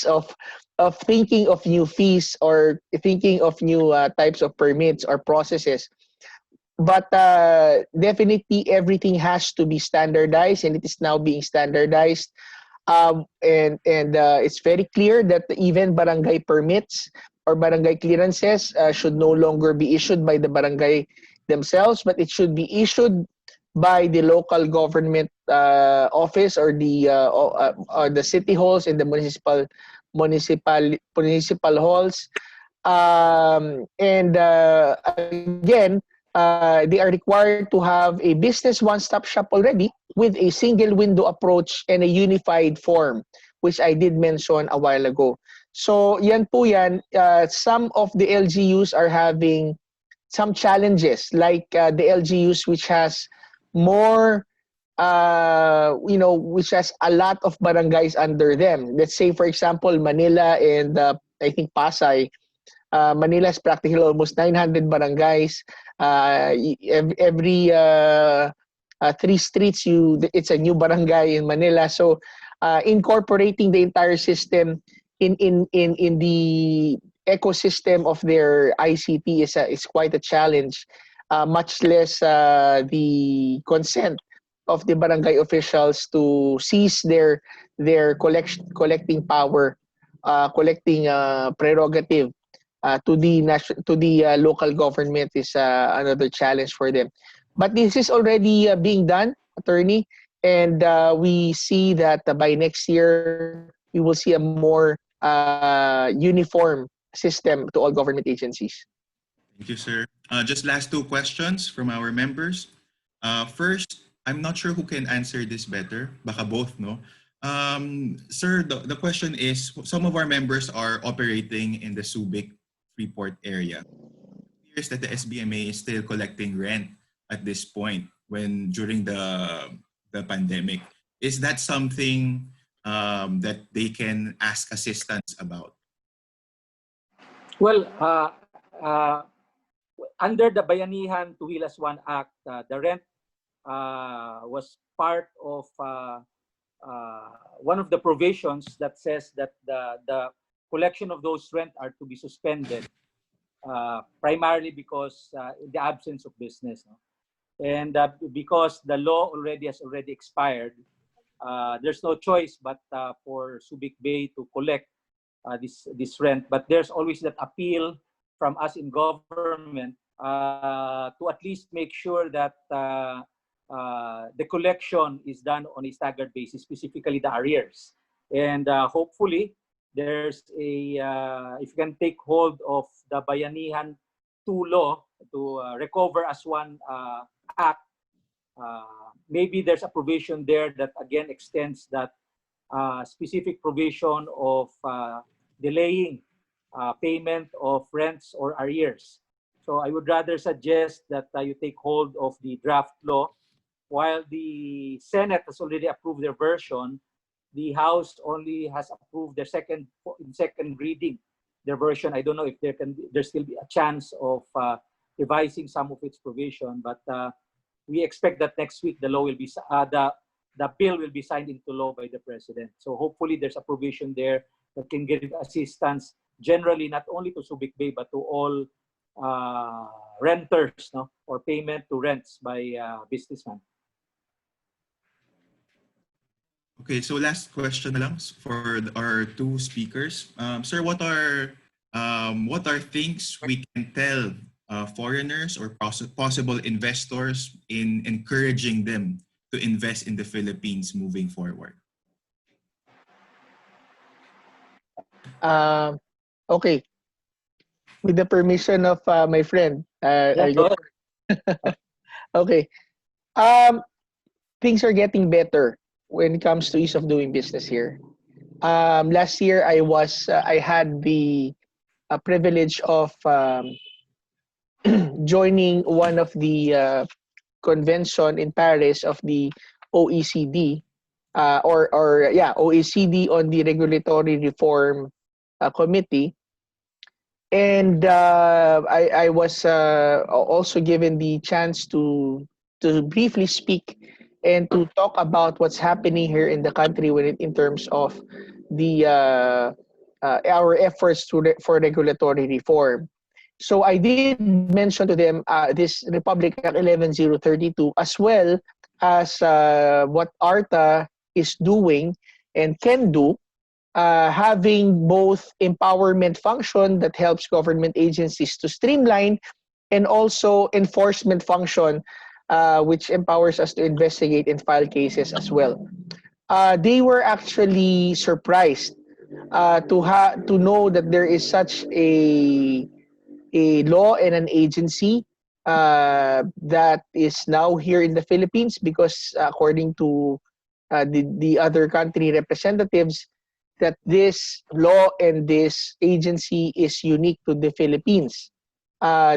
of thinking of new fees or thinking of new types of permits or processes. But definitely everything has to be standardized, and it is now being standardized. And it's very clear that even barangay permits or barangay clearances should no longer be issued by the barangay themselves, but it should be issued by the local government office or the city halls and the municipal halls. And again, they are required to have a business one-stop shop already with a single window approach and a unified form, which I did mention a while ago. So yan po yan, some of the LGUs are having some challenges, like the LGUs which has more, which has a lot of barangays under them. Let's say, for example, Manila and I think Pasay. Manila is practically almost 900 barangays. Every 3 streets, it's a new barangay in Manila. So incorporating the entire system in the ecosystem of their ICT is quite a challenge. Much less the consent of the barangay officials to seize their collecting power, collecting prerogative to the local government is another challenge for them. But this is already being done, attorney, and we see that by next year we will see a more uniform system to all government agencies. Thank you, sir. Just last 2 questions from our members. First, I'm not sure who can answer this better. Baka both, no? Sir, the question is, some of our members are operating in the Subic Freeport area. It appears that the SBMA is still collecting rent at this point during the pandemic. Is that something that they can ask assistance about? Well, under the Bayanihan Tuhilas 1 Act, the rent was part of one of the provisions that says that the collection of those rent are to be suspended, primarily because in the absence of business. No? And because the law has already expired, there's no choice but for Subic Bay to collect this rent. But there's always that appeal from us in government to at least make sure that the collection is done on a staggered basis, specifically the arrears. And hopefully, there's if you can take hold of the Bayanihan 2 law to recover as 1 act, maybe there's a provision there that again extends that specific provision of delaying payment of rents or arrears. So I would rather suggest that you take hold of the draft law. While the Senate has already approved their version, the House only has approved their second reading their version. I don't know if there still be a chance of revising some of its provision, but we expect that next week the law will be the bill will be signed into law by the president. So hopefully there's a provision there that can give assistance generally not only to Subic Bay but to all renters, no, or payment to rents by businessmen. Okay, so last question na lang for our 2 speakers. Sir, what are things we can tell foreigners or possible investors in encouraging them to invest in the Philippines moving forward? Okay. With the permission of my friend. Okay. Things are getting better when it comes to ease of doing business here. Last year, I had the privilege of joining one of the convention in Paris of the OECD, OECD on the Regulatory Reform Committee. And I was also given the chance to briefly speak and to talk about what's happening here in the country in terms of the our efforts for regulatory reform. So I did mention to them this Republic Act 11032 as well as what ARTA is doing and can do having both empowerment function that helps government agencies to streamline, and also enforcement function, which empowers us to investigate and file cases as well. They were actually surprised to know that there is such a law and an agency that is now here in the Philippines, because according to the other country representatives, that this law and this agency is unique to the Philippines.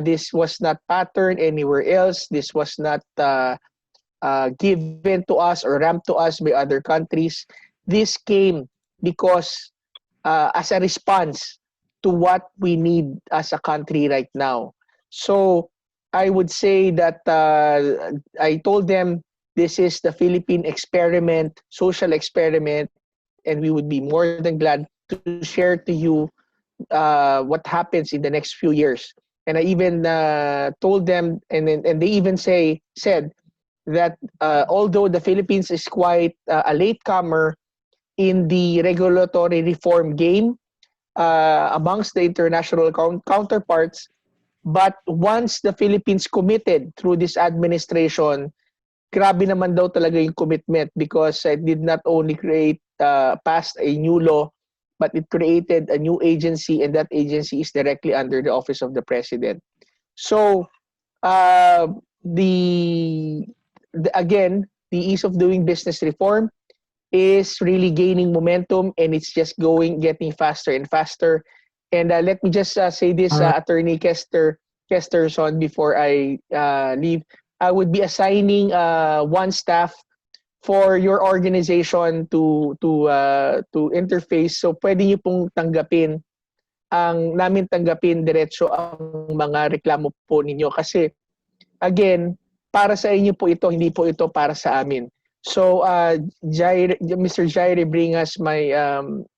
This was not patterned anywhere else. This was not given to us or ramped to us by other countries. This came because as a response to what we need as a country right now. So I would say that I told them this is the Philippine experiment, social experiment, and we would be more than glad to share to you what happens in the next few years. And I even told them, and they even said that although the Philippines is quite a latecomer in the regulatory reform game amongst the international counterparts, but once the Philippines committed through this administration, grabe naman daw talaga yung commitment, because it did not only pass a new law, but it created a new agency, and that agency is directly under the office of the president. So again, the ease of doing business reform is really gaining momentum, and it's just getting faster and faster. And let me just say this, Attorney Kesterson, before I leave. I would be assigning one staff for your organization to interface. So pwede niyo pong namin tanggapin diretso ang mga reklamo po ninyo, kasi again, para sa inyo po ito, hindi po ito para sa amin. So Mr. Jaire Bringas, my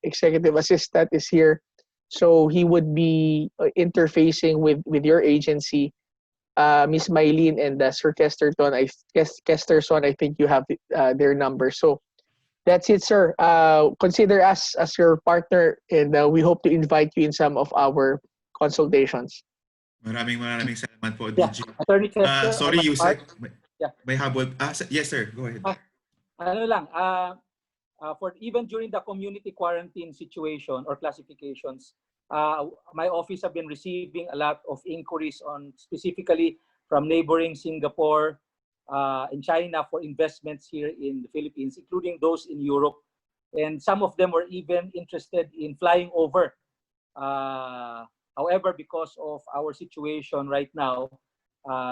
executive assistant, is here. So he would be interfacing with your agency, Ms. Mylene and Sir Kesterson. I think you have their number. So that's it, sir. Consider us as your partner, and we hope to invite you in some of our consultations. Maraming salamat po, Yeah, DG. Attorney Kester, Sorry, Yusek. Yeah. May habol. Yes, sir. Go ahead. Ano lang, for even during the community quarantine situation or classifications, my office have been receiving a lot of inquiries on specifically from neighboring Singapore and China for investments here in the Philippines, including those in Europe. And some of them were even interested in flying over. However, because of our situation right now,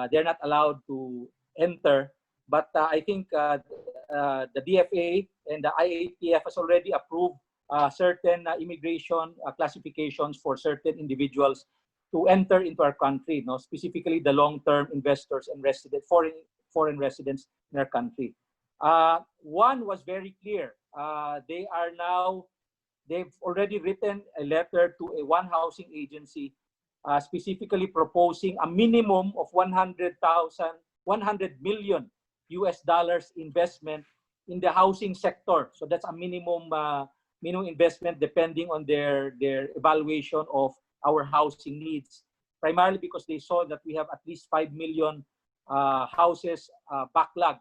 they're not allowed to enter. But I think the DFA and the IATF has already approved certain immigration classifications for certain individuals to enter into our country, specifically the long-term investors and foreign residents in our country. One was very clear. They've already written a letter to one housing agency, specifically proposing a minimum of $100 million investment in the housing sector. So that's a minimum investment depending on their evaluation of our housing needs, primarily because they saw that we have at least 5 million houses backlog.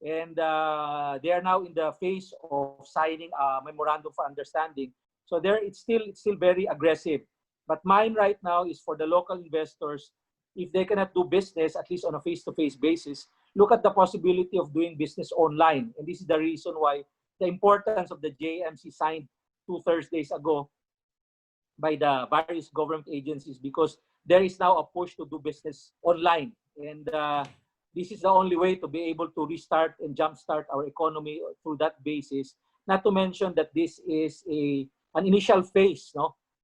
And they are now in the phase of signing a memorandum of understanding. So it's still very aggressive. But mine right now is for the local investors. If they cannot do business, at least on a face-to-face basis, look at the possibility of doing business online. And this is the reason why the importance of the JMC signed 2 Thursdays ago by the various government agencies, because there is now a push to do business online. And this is the only way to be able to restart and jumpstart our economy through that basis. Not to mention that this is an initial phase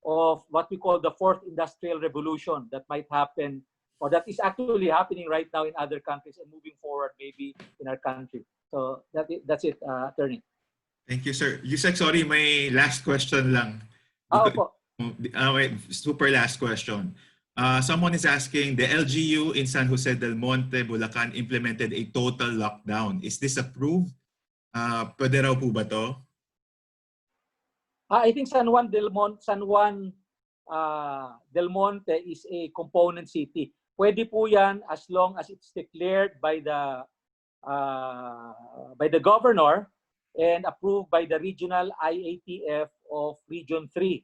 of what we call the 4th industrial revolution that might happen, or that is actually happening right now in other countries and moving forward maybe in our country. So that's it, Attorney. Thank you, sir. Yusek, sorry, may last question lang. Wait, super last question. Someone is asking, the LGU in San Jose del Monte, Bulacan implemented a total lockdown. Is this approved? Pwede raw po ba to? I think San Juan del Monte is a component city. Pwede po yan as long as it's declared by the governor and approved by the regional IATF of Region 3.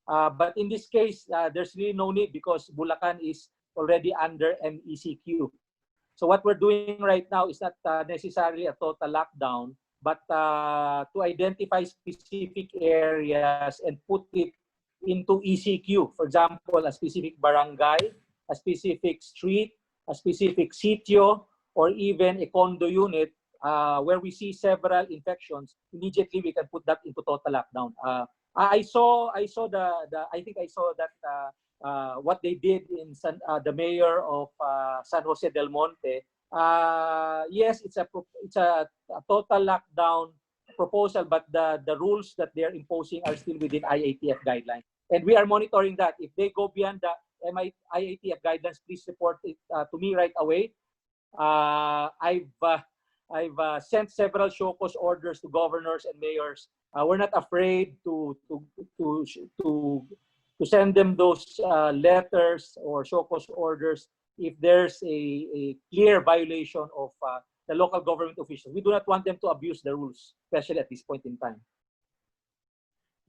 But in this case, there's really no need because Bulacan is already under MECQ. So what we're doing right now is not necessarily a total lockdown, but to identify specific areas and put it into ECQ. For example, a specific barangay, a specific street, a specific sitio, or even a condo unit where we see several infections. Immediately we can put that into total lockdown. I think I saw that what they did in the mayor of San Jose del Monte. Yes, it's a total lockdown proposal, but the rules that they are imposing are still within IATF guidelines, and we are monitoring that. If they go beyond the IATF guidelines, please report it to me right away. I've sent several show cause orders to governors and mayors. We're not afraid to send them those letters or show cause orders if there's a clear violation of the local government officials. We do not want them to abuse the rules, especially at this point in time.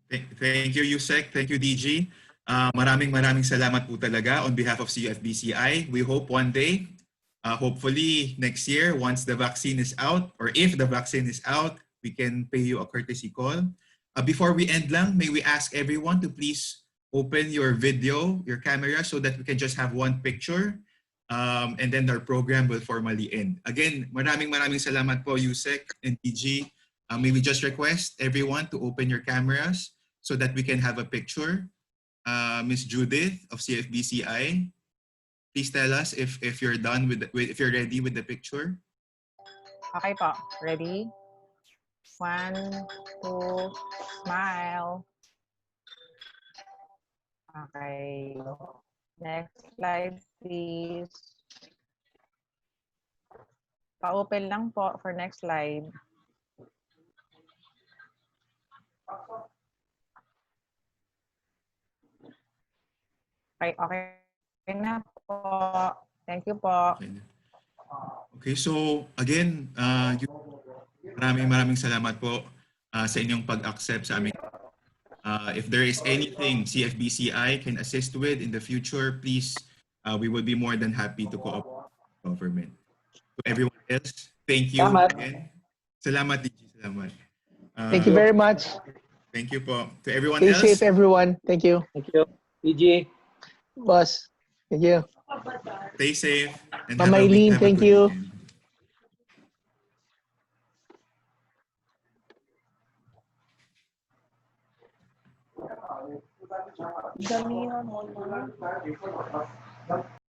Thank you, Yusek. Thank you, DG. Maraming salamat po talaga on behalf of CUFBCI. We hope one day, hopefully next year, once the vaccine is out, or if the vaccine is out, we can pay you a courtesy call. Before we end lang, may we ask everyone to please open your video, your camera, so that we can just have one picture. And then our program will formally end. Again, maraming salamat po, Yusek and DG. May we just request everyone to open your cameras so that we can have a picture. Ms. Judith of CFBCI, please tell us if you're done if you're ready with the picture. Okay po. Ready? 1, 2, smile. Okay. Next slide, please. Pa-open lang po for next slide. Okay na po. Thank you po. Okay, so again, maraming salamat po sa inyong pag-accept sa amin. If there is anything CFBCI can assist with in the future, please, we would be more than happy to cooperate with the government. To everyone else, thank you again. Salamat, DG. Salamat. Thank you very much. Thank you po. To everyone Stay else. safe, everyone. Thank you. Thank you. DG. Boss. Thank you. Stay safe. And Ma'am Eileen, have a thank good you. weekend. Damihan mo na.